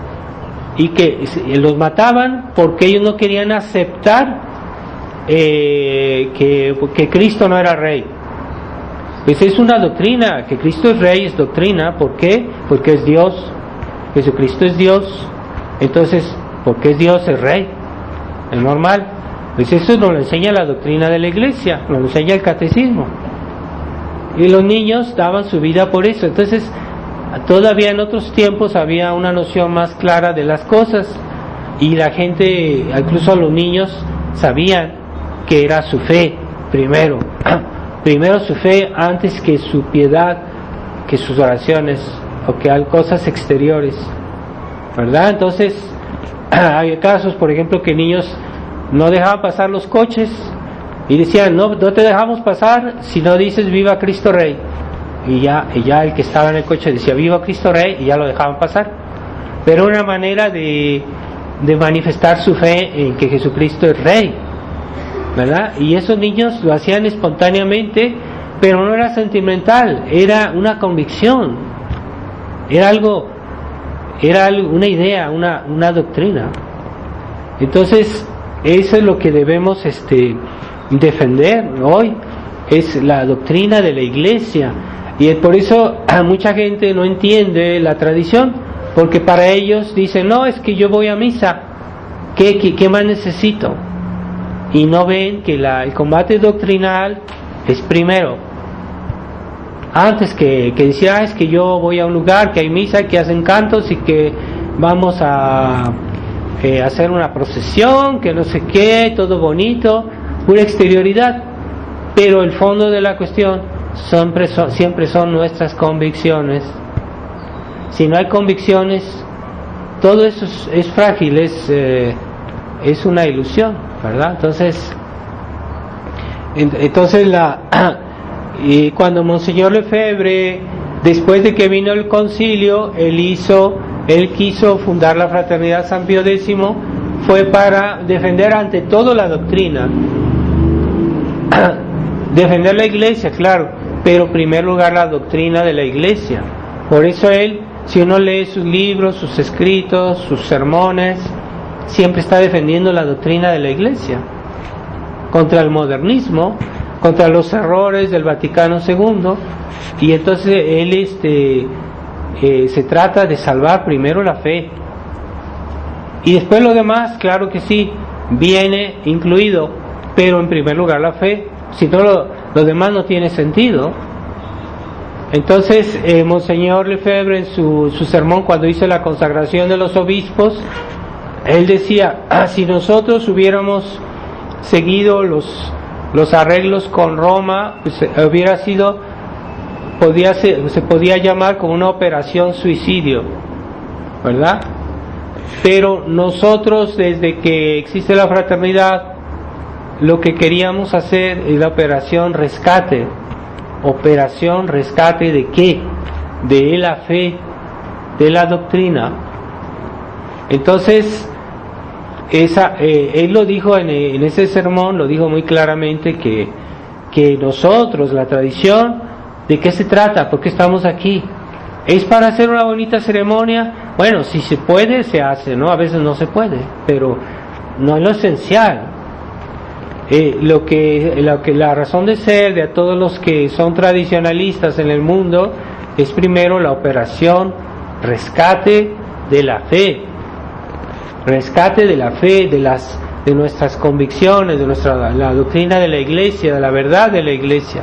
y que los mataban porque ellos no querían aceptar que Cristo no era rey. Pues es una doctrina, que Cristo es rey, es doctrina. ¿Por qué? Porque es Dios. Jesucristo es Dios. Entonces, porque es Dios, es rey, es normal. Pues eso nos lo enseña la doctrina de la iglesia, nos lo enseña el catecismo. Y los niños daban su vida por eso. Entonces, todavía en otros tiempos había una noción más clara de las cosas, y la gente, incluso los niños, sabían que era su fe primero. Primero su fe antes que su piedad, que sus oraciones o que cosas exteriores, ¿verdad? Entonces hay casos, por ejemplo, que niños no dejaban pasar los coches y decían, no te dejamos pasar si no dices viva Cristo Rey, y ya el que estaba en el coche decía viva Cristo Rey y ya lo dejaban pasar. Pero una manera de manifestar su fe en que Jesucristo es Rey, ¿verdad? Y esos niños lo hacían espontáneamente, pero no era sentimental, era una convicción, era una idea, una doctrina. Entonces eso es lo que debemos defender hoy, es la doctrina de la iglesia. Y por eso mucha gente no entiende la tradición, porque para ellos dicen, no, es que yo voy a misa, ¿qué más necesito? Y no ven que el combate doctrinal es primero. Antes que decir, es que yo voy a un lugar que hay misa, que hacen cantos y que vamos a hacer una procesión, que no sé qué, todo bonito, pura exterioridad. Pero el fondo de la cuestión siempre son nuestras convicciones. Si no hay convicciones, todo eso es frágil, es una ilusión, ¿verdad? Entonces y cuando Monseñor Lefebvre, después de que vino el concilio, él quiso fundar la Fraternidad San Pío X, fue para defender ante todo la doctrina, defender la iglesia, claro, pero en primer lugar la doctrina de la iglesia. Por eso él, si uno lee sus libros, sus escritos, sus sermones, siempre está defendiendo la doctrina de la iglesia contra el modernismo, contra los errores del Vaticano II. Y entonces él se trata de salvar primero la fe, y después lo demás, claro que sí, viene incluido, pero en primer lugar la fe. Si no, lo demás no tiene sentido. Entonces Monseñor Lefebvre, en su sermón, cuando hizo la consagración de los obispos, él decía, si nosotros hubiéramos seguido los arreglos con Roma, pues hubiera sido se podía llamar como una operación suicidio, ¿verdad? Pero nosotros, desde que existe la fraternidad, lo que queríamos hacer es la operación rescate. ¿Operación rescate de qué? De la fe, de la doctrina. Entonces, él lo dijo en ese sermón, lo dijo muy claramente, que nosotros, la tradición, ¿de qué se trata? ¿Por qué estamos aquí? ¿Es para hacer una bonita ceremonia? Bueno, si se puede, se hace, ¿no? A veces no se puede, pero no es lo esencial. La razón de ser de todos los que son tradicionalistas en el mundo es primero la operación rescate de la fe. Rescate de la fe, de nuestras convicciones, de la doctrina de la Iglesia, de la verdad de la Iglesia.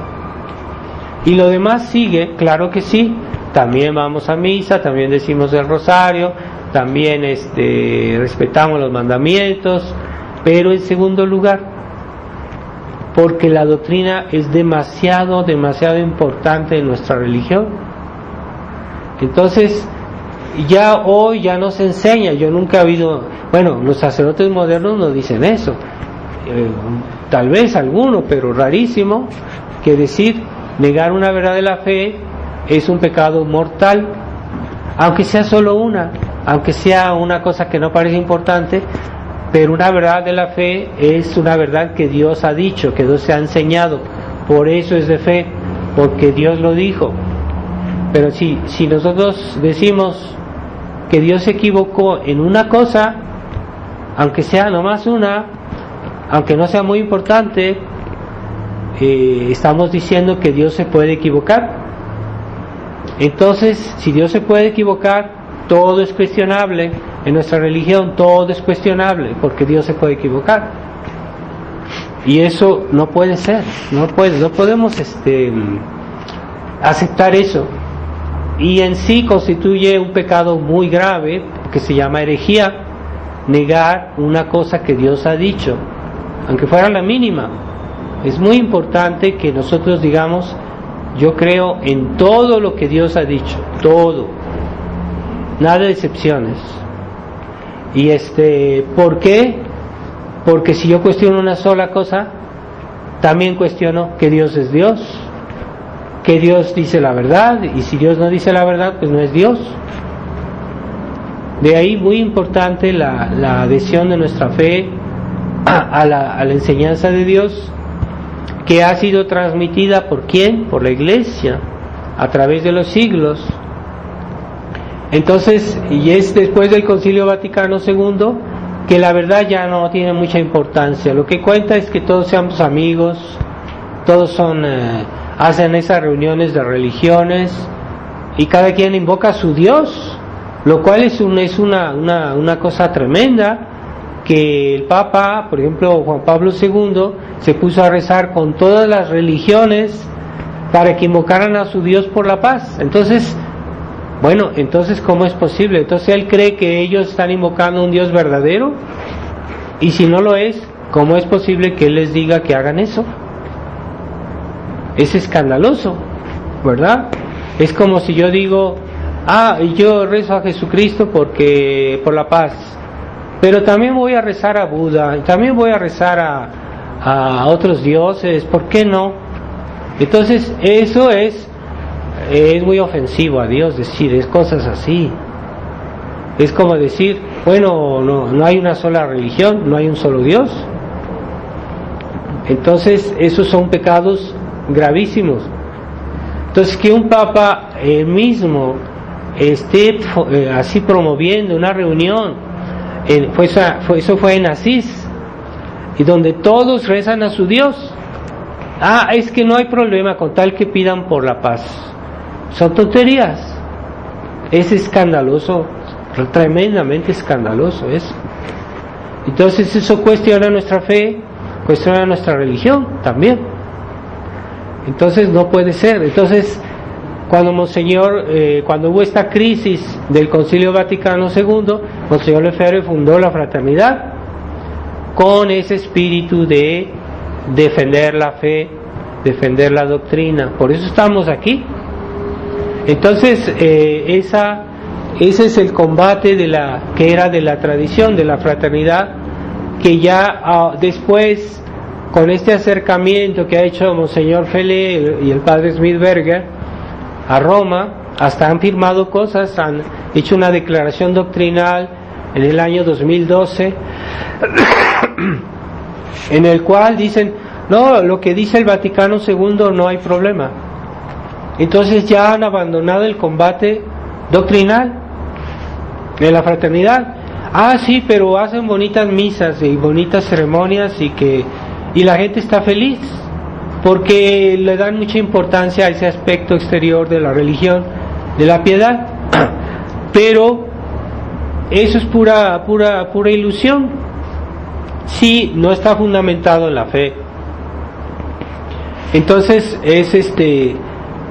Y lo demás sigue, claro que sí. También vamos a misa, también decimos el rosario, también respetamos los mandamientos, pero en segundo lugar, porque la doctrina es demasiado importante en nuestra religión. Entonces, ya hoy ya nos enseña, yo nunca he oído, bueno, los sacerdotes modernos nos dicen eso, tal vez alguno, pero rarísimo, que decir negar una verdad de la fe es un pecado mortal, aunque sea solo una, aunque sea una cosa que no parece importante, pero una verdad de la fe es una verdad que Dios ha dicho, que Dios se ha enseñado, por eso es de fe, porque Dios lo dijo. Pero si nosotros decimos que Dios se equivocó en una cosa, aunque sea nomás una, aunque no sea muy importante, estamos diciendo que Dios se puede equivocar. Entonces, si Dios se puede equivocar, todo es cuestionable. En nuestra religión todo es cuestionable, porque Dios se puede equivocar. Y eso no puede ser, no podemos aceptar eso. Y en sí constituye un pecado muy grave, que se llama herejía, negar una cosa que Dios ha dicho, aunque fuera la mínima. Es muy importante que nosotros digamos, yo creo en todo lo que Dios ha dicho, todo, nada de excepciones. Y ¿por qué? Porque si yo cuestiono una sola cosa, también cuestiono que Dios es Dios, que Dios dice la verdad, y si Dios no dice la verdad, pues no es Dios. De ahí muy importante la adhesión de nuestra fe a la enseñanza de Dios, que ha sido transmitida ¿por quién? Por la Iglesia, a través de los siglos. Entonces, y es después del Concilio Vaticano II que la verdad ya no tiene mucha importancia. Lo que cuenta es que todos seamos amigos, todos hacen esas reuniones de religiones y cada quien invoca a su Dios, lo cual es una cosa tremenda, que el Papa, por ejemplo Juan Pablo II, se puso a rezar con todas las religiones para que invocaran a su Dios por la paz. Entonces, bueno, entonces ¿cómo es posible? Entonces él cree que ellos están invocando a un Dios verdadero, y si no lo es, ¿cómo es posible que él les diga que hagan eso? Es escandaloso, ¿verdad? Es como si yo digo, yo rezo a Jesucristo por la paz, pero también voy a rezar a Buda, también voy a rezar a otros dioses, ¿por qué no? Entonces eso es muy ofensivo a Dios decir es cosas así. Es como decir, bueno, no hay una sola religión, no hay un solo Dios. Entonces esos son pecados gravísimos. Entonces que un papa mismo esté así promoviendo una reunión, eso fue en Asís, y donde todos rezan a su Dios. Es que no hay problema con tal que pidan por la paz. Son tonterías. Es escandaloso, tremendamente escandaloso eso. Entonces eso cuestiona nuestra fe, cuestiona nuestra religión también. Entonces no puede ser. Entonces cuando hubo esta crisis del Concilio Vaticano II, Monseñor Lefebvre fundó la fraternidad con ese espíritu de defender la fe, defender la doctrina. Por eso estamos aquí. Entonces, ese es el combate que era de la tradición, de la fraternidad, que ya después, con este acercamiento que ha hecho Monseñor Fele y el padre Smithberger a Roma, hasta han firmado cosas, han hecho una declaración doctrinal en el año 2012, en el cual dicen, no, lo que dice el Vaticano II no hay problema. Entonces ya han abandonado el combate doctrinal de la fraternidad. Ah, sí, pero hacen bonitas misas y bonitas ceremonias y la gente está feliz porque le dan mucha importancia a ese aspecto exterior de la religión, de la piedad. Pero eso es pura ilusión si no está fundamentado en la fe. Entonces es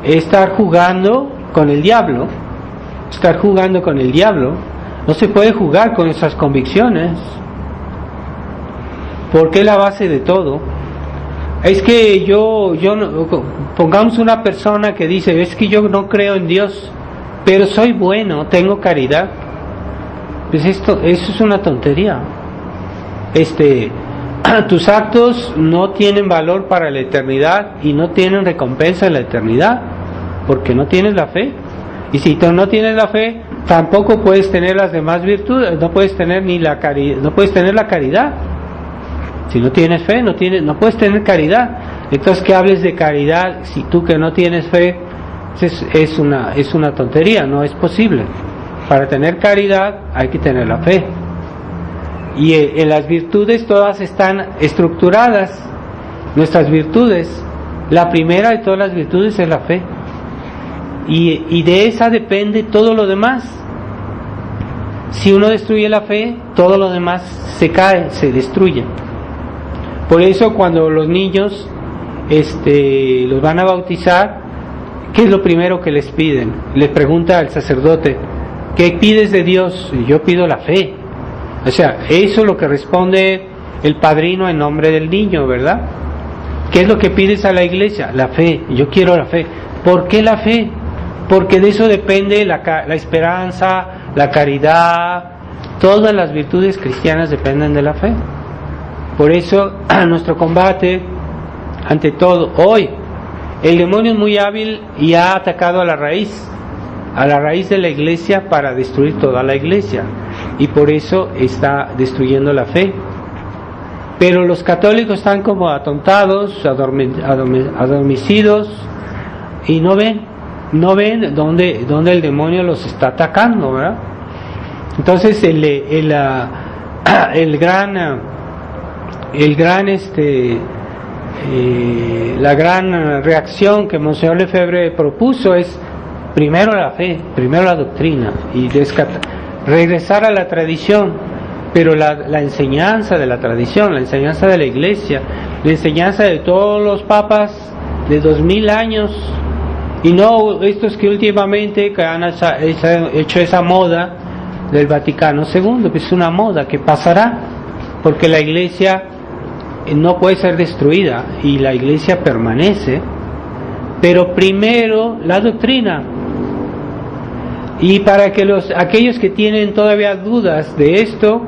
estar jugando con el diablo. No se puede jugar con esas convicciones, porque es la base de todo. Es que yo no, pongamos una persona que dice, es que yo no creo en Dios, pero soy bueno, tengo caridad. Pues eso es una tontería. Tus actos no tienen valor para la eternidad y no tienen recompensa en la eternidad, porque no tienes la fe. Y si tú no tienes la fe, tampoco puedes tener las demás virtudes, no puedes tener la caridad. Si no tienes fe, no puedes tener caridad. Entonces, que hables de caridad si tú que no tienes fe, es una tontería, no es posible. Para tener caridad hay que tener la fe. Y en las virtudes todas están estructuradas. Nuestras virtudes, la primera de todas las virtudes es la fe. Y de esa depende todo lo demás. Si uno destruye la fe, todo lo demás se cae, se destruye. Por eso cuando los niños los van a bautizar, ¿qué es lo primero que les piden? Les pregunta al sacerdote, ¿qué pides de Dios? Y yo pido la fe. O sea, eso es lo que responde el padrino en nombre del niño, ¿verdad? ¿Qué es lo que pides a la iglesia? La fe. Yo quiero la fe. ¿Por qué la fe? Porque de eso depende la esperanza, la caridad, todas las virtudes cristianas dependen de la fe. Por eso nuestro combate, ante todo, hoy, el demonio es muy hábil y ha atacado a la raíz de la iglesia para destruir toda la iglesia, y por eso está destruyendo la fe. Pero los católicos están como atontados, adormecidos, y no ven dónde el demonio los está atacando, ¿verdad? Entonces la gran reacción que Monseñor Lefebvre propuso es primero la fe, primero la doctrina, y regresar a la tradición, pero la enseñanza de la tradición, la enseñanza de la iglesia, la enseñanza de todos los papas de 2000 años, y no estos que últimamente que han hecho esa moda del Vaticano II, que es una moda que pasará, porque la iglesia no puede ser destruida y la iglesia permanece, pero primero la doctrina. Y para que aquellos que tienen todavía dudas de esto,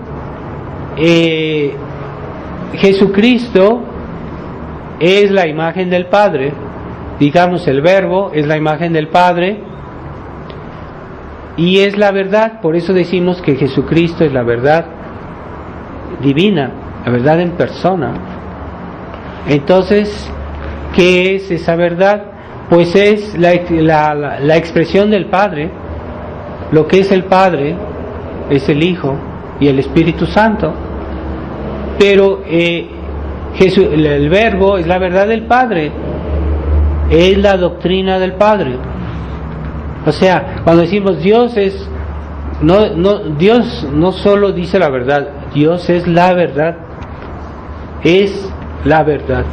Jesucristo es la imagen del Padre, digamos, el Verbo es la imagen del Padre y es la verdad. Por eso decimos que Jesucristo es la verdad divina, la verdad en persona. Entonces, ¿qué es esa verdad? Pues es la expresión del Padre. Lo que es el Padre es el Hijo y el Espíritu Santo, pero el Verbo es la verdad del Padre, es la doctrina del Padre. O sea, cuando decimos Dios Dios no solo dice la verdad, Dios es la verdad, es la verdad.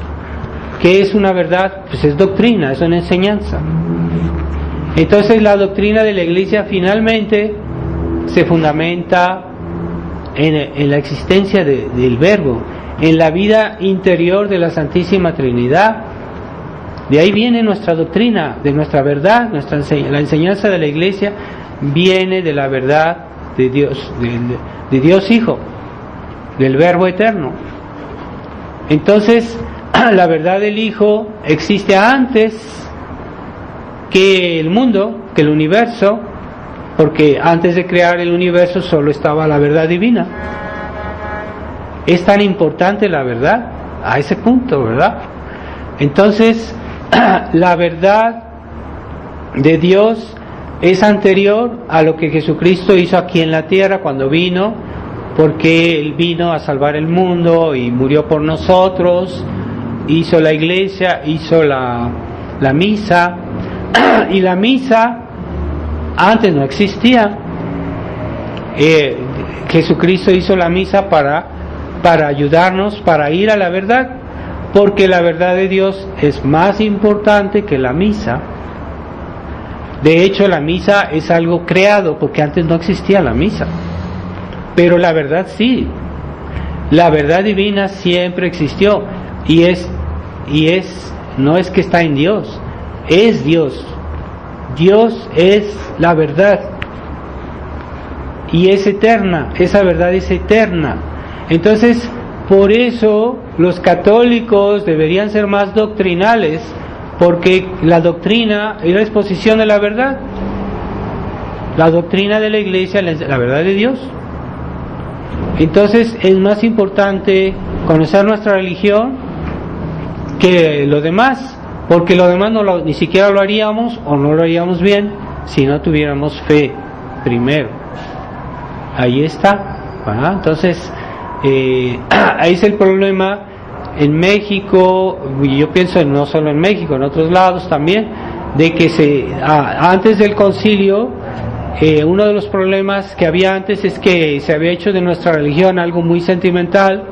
¿Qué es una verdad? Pues es doctrina, es una enseñanza. Entonces la doctrina de la Iglesia finalmente se fundamenta en la existencia del Verbo, en la vida interior de la Santísima Trinidad, De ahí viene nuestra doctrina, de nuestra verdad, la enseñanza de la Iglesia viene de la verdad de Dios, de Dios Hijo, del Verbo eterno. Entonces, la verdad del Hijo existe antes que el mundo, que el universo, porque antes de crear el universo solo estaba la verdad divina. Es tan importante la verdad a ese punto, ¿verdad? Entonces, la verdad de Dios es anterior a lo que Jesucristo hizo aquí en la tierra cuando vino, porque Él vino a salvar el mundo y murió por nosotros, hizo la iglesia, hizo la misa, y la misa antes no existía. Jesucristo hizo la misa para ayudarnos, para ir a la verdad, porque la verdad de Dios es más importante que la misa. De hecho, la misa es algo creado, porque antes no existía la misa, pero la verdad sí. La verdad divina siempre existió, y no es que está en Dios, es Dios. Dios es la verdad y es eterna, esa verdad es eterna. Entonces, por eso los católicos deberían ser más doctrinales, porque la doctrina es la exposición de la verdad. La doctrina de la Iglesia es la verdad de Dios. Entonces es más importante conocer nuestra religión que lo demás, porque lo demás ni siquiera lo haríamos, o no lo haríamos bien, si no tuviéramos fe primero. Ahí está, ¿verdad? Entonces ahí es el problema en México, y yo pienso no solo en México, en otros lados también, de que antes del concilio, uno de los problemas que había antes es que se había hecho de nuestra religión algo muy sentimental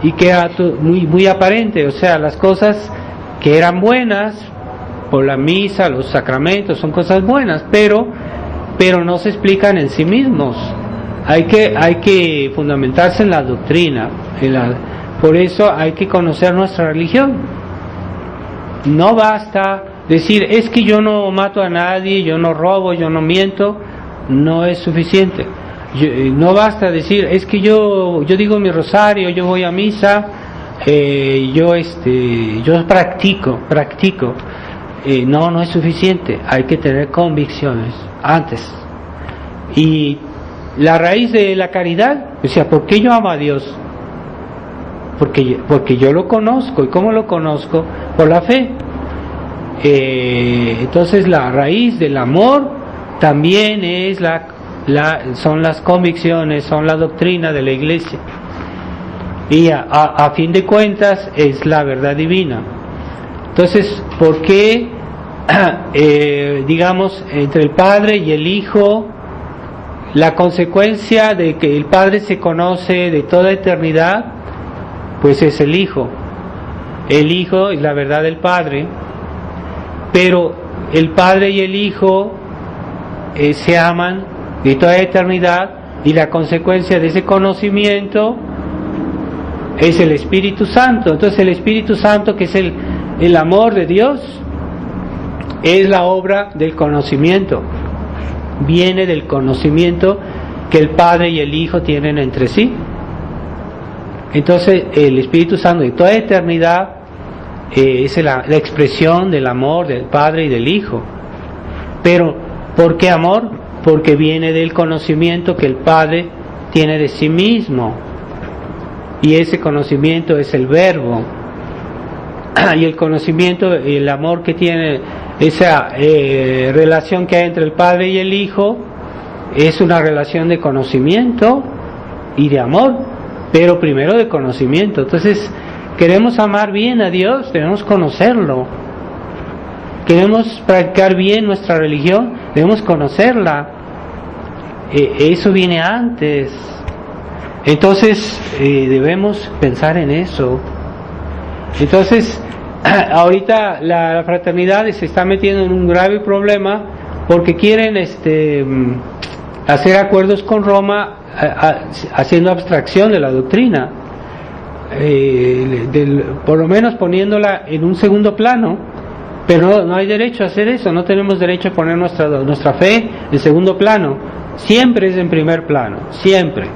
y que era muy aparente. O sea, las cosas que eran buenas, por la misa, los sacramentos, son cosas buenas, pero no se explican en sí mismos. Hay que fundamentarse en la doctrina, por eso hay que conocer nuestra religión. No basta decir, es que yo no mato a nadie, yo no robo, yo no miento. No es suficiente. No basta decir, es que yo digo mi rosario, yo voy a misa, yo practico. No es suficiente. Hay que tener convicciones antes. Y la raíz de la caridad, o sea, ¿por qué yo amo a Dios? Porque yo lo conozco. ¿Y cómo lo conozco? Por la fe. Entonces la raíz del amor también es son las convicciones, son la doctrina de la Iglesia, y a fin de cuentas es la verdad divina. Entonces, ¿por qué digamos entre el Padre y el Hijo, la consecuencia de que el Padre se conoce de toda eternidad? Pues es el Hijo. El Hijo es la verdad del Padre, pero el Padre y el Hijo se aman de toda eternidad, y la consecuencia de ese conocimiento es el Espíritu Santo. Entonces el Espíritu Santo, que es el amor de Dios, es la obra del conocimiento, viene del conocimiento que el Padre y el Hijo tienen entre sí. Entonces el Espíritu Santo de toda eternidad es la expresión del amor del Padre y del Hijo. Pero ¿por qué amor? Porque viene del conocimiento que el Padre tiene de sí mismo, y ese conocimiento es el Verbo. Y el conocimiento, el amor que tiene, esa relación que hay entre el Padre y el Hijo, es una relación de conocimiento y de amor, pero primero de conocimiento. Entonces, queremos amar bien a Dios, debemos conocerlo. Queremos practicar bien nuestra religión, debemos conocerla. Eso viene antes. Entonces debemos pensar en eso. Entonces ahorita la fraternidad se está metiendo en un grave problema, porque quieren hacer acuerdos con Roma, haciendo abstracción de la doctrina, por lo menos poniéndola en un segundo plano. Pero no hay derecho a hacer eso, no tenemos derecho a poner nuestra fe en segundo plano, siempre es en primer plano, siempre.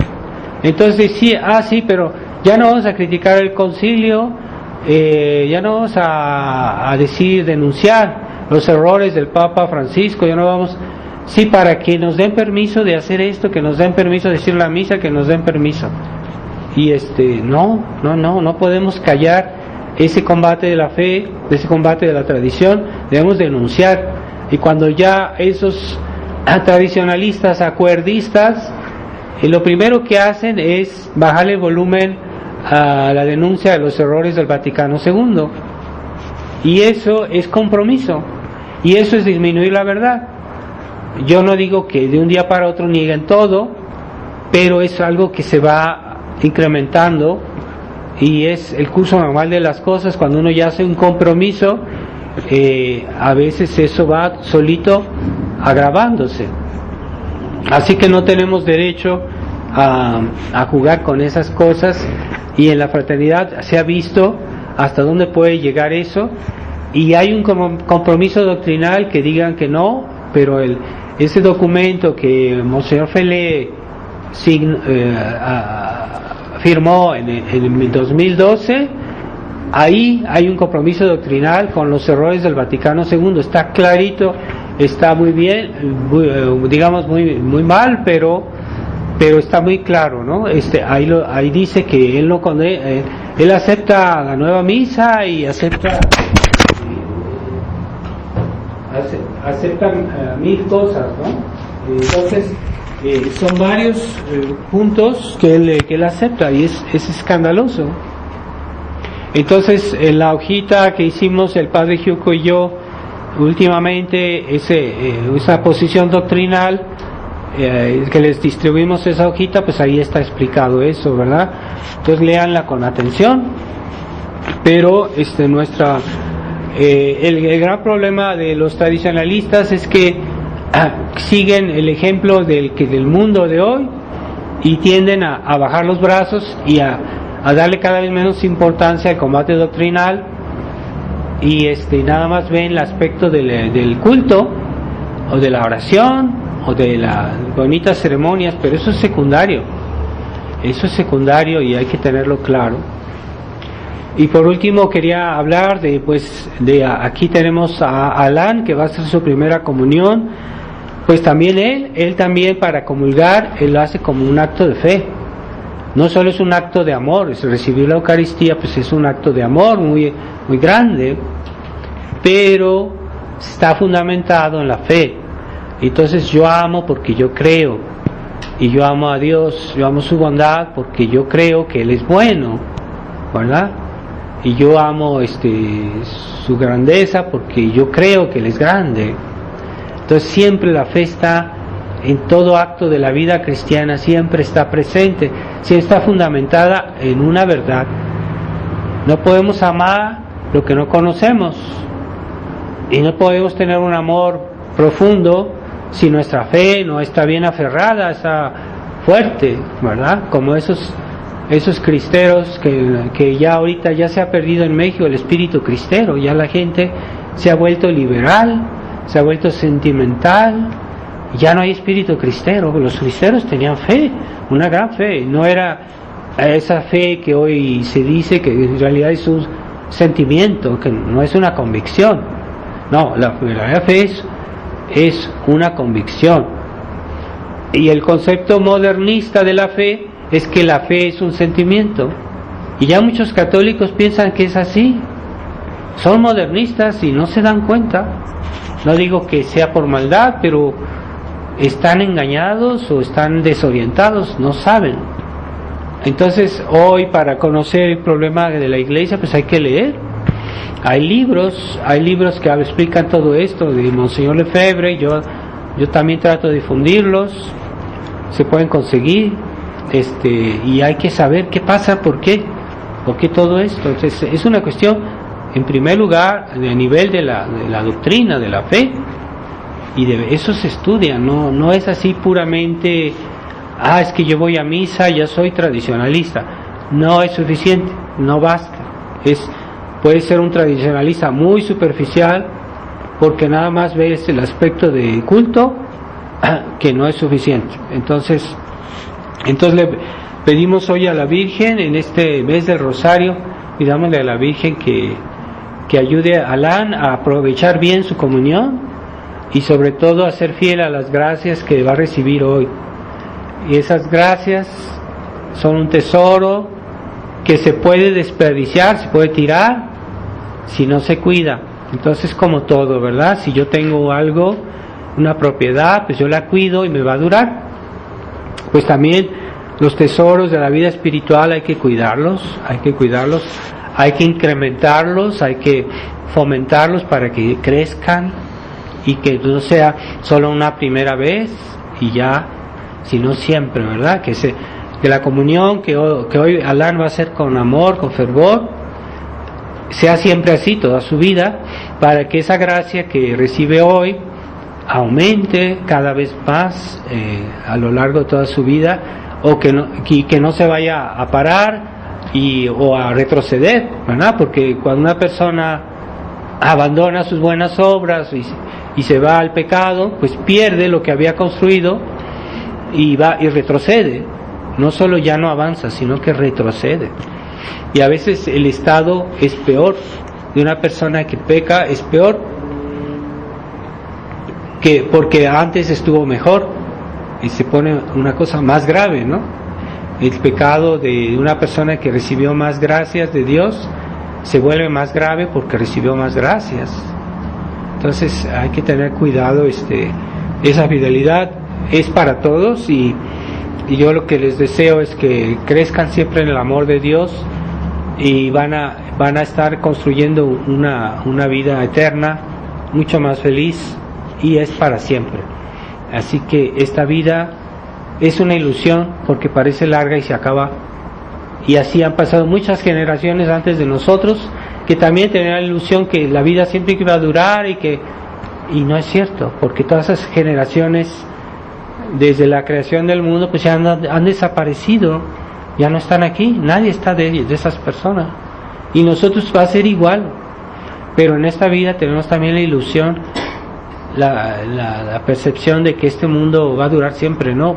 Entonces sí, pero ya no vamos a criticar el concilio, ya no vamos a denunciar los errores del Papa Francisco, ya no vamos, sí, para que nos den permiso de hacer esto, que nos den permiso de decir la misa, que nos den permiso. Y no podemos callar ese combate de la fe, ese combate de la tradición, debemos denunciar. Y cuando ya esos tradicionalistas, acuerdistas, lo primero que hacen es bajarle el volumen a la denuncia de los errores del Vaticano II, y eso es compromiso, y eso es disminuir la verdad. Yo no digo que de un día para otro nieguen todo, pero es algo que se va incrementando, y es el curso normal de las cosas. Cuando uno ya hace un compromiso, a veces eso va solito agravándose. Así que no tenemos derecho a jugar con esas cosas, y en la fraternidad se ha visto hasta dónde puede llegar eso, y hay un compromiso doctrinal que digan que no, pero ese documento que Monseñor Felé firmó en el 2012, ahí hay un compromiso doctrinal con los errores del Vaticano II, está clarito, está muy bien, digamos muy mal, pero está muy claro, ¿no? Ahí dice que él no él acepta la nueva misa y acepta mil cosas, ¿no? Entonces son varios puntos que él acepta, y es escandaloso. Entonces, en la hojita que hicimos el padre Giuco y yo últimamente, esa posición doctrinal, que les distribuimos esa hojita, pues ahí está explicado eso, ¿verdad? Entonces léanla con atención. Pero el gran problema de los tradicionalistas es que siguen el ejemplo del mundo de hoy, y tienden a bajar los brazos y a darle cada vez menos importancia al combate doctrinal, y nada más ven el aspecto del culto, o de la oración, o de las bonitas ceremonias, pero eso es secundario, y hay que tenerlo claro. Y por último quería hablar de aquí tenemos a Alan, que va a hacer su primera comunión. Pues también él también, para comulgar, él lo hace como un acto de fe. No solo es un acto de amor, es recibir la Eucaristía, pues es un acto de amor muy, muy grande, pero está fundamentado en la fe. Entonces yo amo porque yo creo, y yo amo a Dios, yo amo su bondad porque yo creo que Él es bueno, ¿verdad? Y yo amo su grandeza porque yo creo que Él es grande. Entonces siempre la fe está en todo acto de la vida cristiana, siempre está presente, siempre está fundamentada en una verdad. No podemos amar lo que no conocemos, y no podemos tener un amor profundo si nuestra fe no está bien aferrada, está fuerte, ¿verdad? Como esos cristeros que ya ahorita ya se ha perdido en México el espíritu cristero, ya la gente se ha vuelto liberal, se ha vuelto sentimental, ya no hay espíritu cristero. Los cristeros tenían fe, una gran fe, no era esa fe que hoy se dice que en realidad es un sentimiento, que no es una convicción. No, la verdadera fe es una convicción. Y el concepto modernista de la fe es que la fe es un sentimiento, y ya muchos católicos piensan que es así. Son modernistas y no se dan cuenta. No digo que sea por maldad, pero están engañados o están desorientados, no saben. Entonces hoy, para conocer el problema de la iglesia, pues hay que leer. Hay libros que explican todo esto, de Monseñor Lefebvre. Yo también trato de difundirlos, se pueden conseguir, y hay que saber qué pasa, por qué todo esto. Entonces es una cuestión, en primer lugar, a nivel de la doctrina, de la fe, y eso se estudia, no es así puramente, es que yo voy a misa, ya soy tradicionalista. No es suficiente, no basta. Puede ser un tradicionalista muy superficial, porque nada más ves el aspecto de culto, que no es suficiente. Entonces le pedimos hoy a la Virgen, en este mes del Rosario, pidámosle a la Virgen que ayude a Alan a aprovechar bien su comunión y sobre todo a ser fiel a las gracias que va a recibir hoy. Y esas gracias son un tesoro que se puede desperdiciar, se puede tirar si no se cuida. Entonces, como todo, ¿verdad? Si yo tengo algo, una propiedad, pues yo la cuido y me va a durar. Pues también los tesoros de la vida espiritual hay que cuidarlos, hay que incrementarlos, hay que fomentarlos para que crezcan y que no sea solo una primera vez y ya, sino siempre, ¿verdad? Que la comunión que hoy Alan va a hacer con amor, con fervor, sea siempre así toda su vida, para que esa gracia que recibe hoy aumente cada vez más a lo largo de toda su vida, o que no se vaya a parar o a retroceder, ¿verdad? Porque cuando una persona abandona sus buenas obras y se va al pecado, pues pierde lo que había construido y retrocede. No solo ya no avanza, sino que retrocede. Y a veces el estado es peor de una persona que peca, es peor que porque antes estuvo mejor, y se pone una cosa más grave, ¿no? El pecado de una persona que recibió más gracias de Dios se vuelve más grave porque recibió más gracias. Entonces hay que tener cuidado. Esa fidelidad es para todos, y yo lo que les deseo es que crezcan siempre en el amor de Dios y van a estar construyendo una vida eterna mucho más feliz, y es para siempre. Así que esta vida es una ilusión porque parece larga y se acaba, y así han pasado muchas generaciones antes de nosotros que también tenían la ilusión que la vida siempre iba a durar, y no es cierto, porque todas esas generaciones desde la creación del mundo pues ya han desaparecido, ya no están aquí, nadie está de esas personas, y nosotros va a ser igual. Pero en esta vida tenemos también la ilusión, la percepción de que este mundo va a durar siempre, no,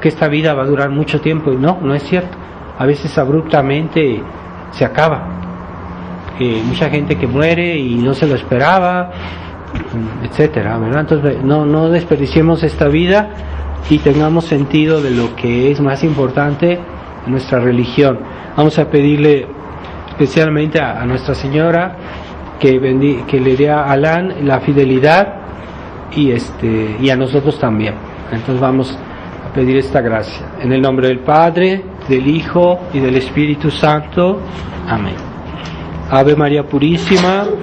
que esta vida va a durar mucho tiempo, y no es cierto. A veces abruptamente se acaba. Mucha gente que muere y no se lo esperaba, etcétera, ¿verdad? Entonces no desperdiciemos esta vida y tengamos sentido de lo que es más importante en nuestra religión. Vamos a pedirle especialmente a Nuestra Señora que le dé a Alan la fidelidad y a nosotros también. Entonces vamos a pedir esta gracia. En el nombre del Padre, del Hijo y del Espíritu Santo. Amén. Ave María Purísima.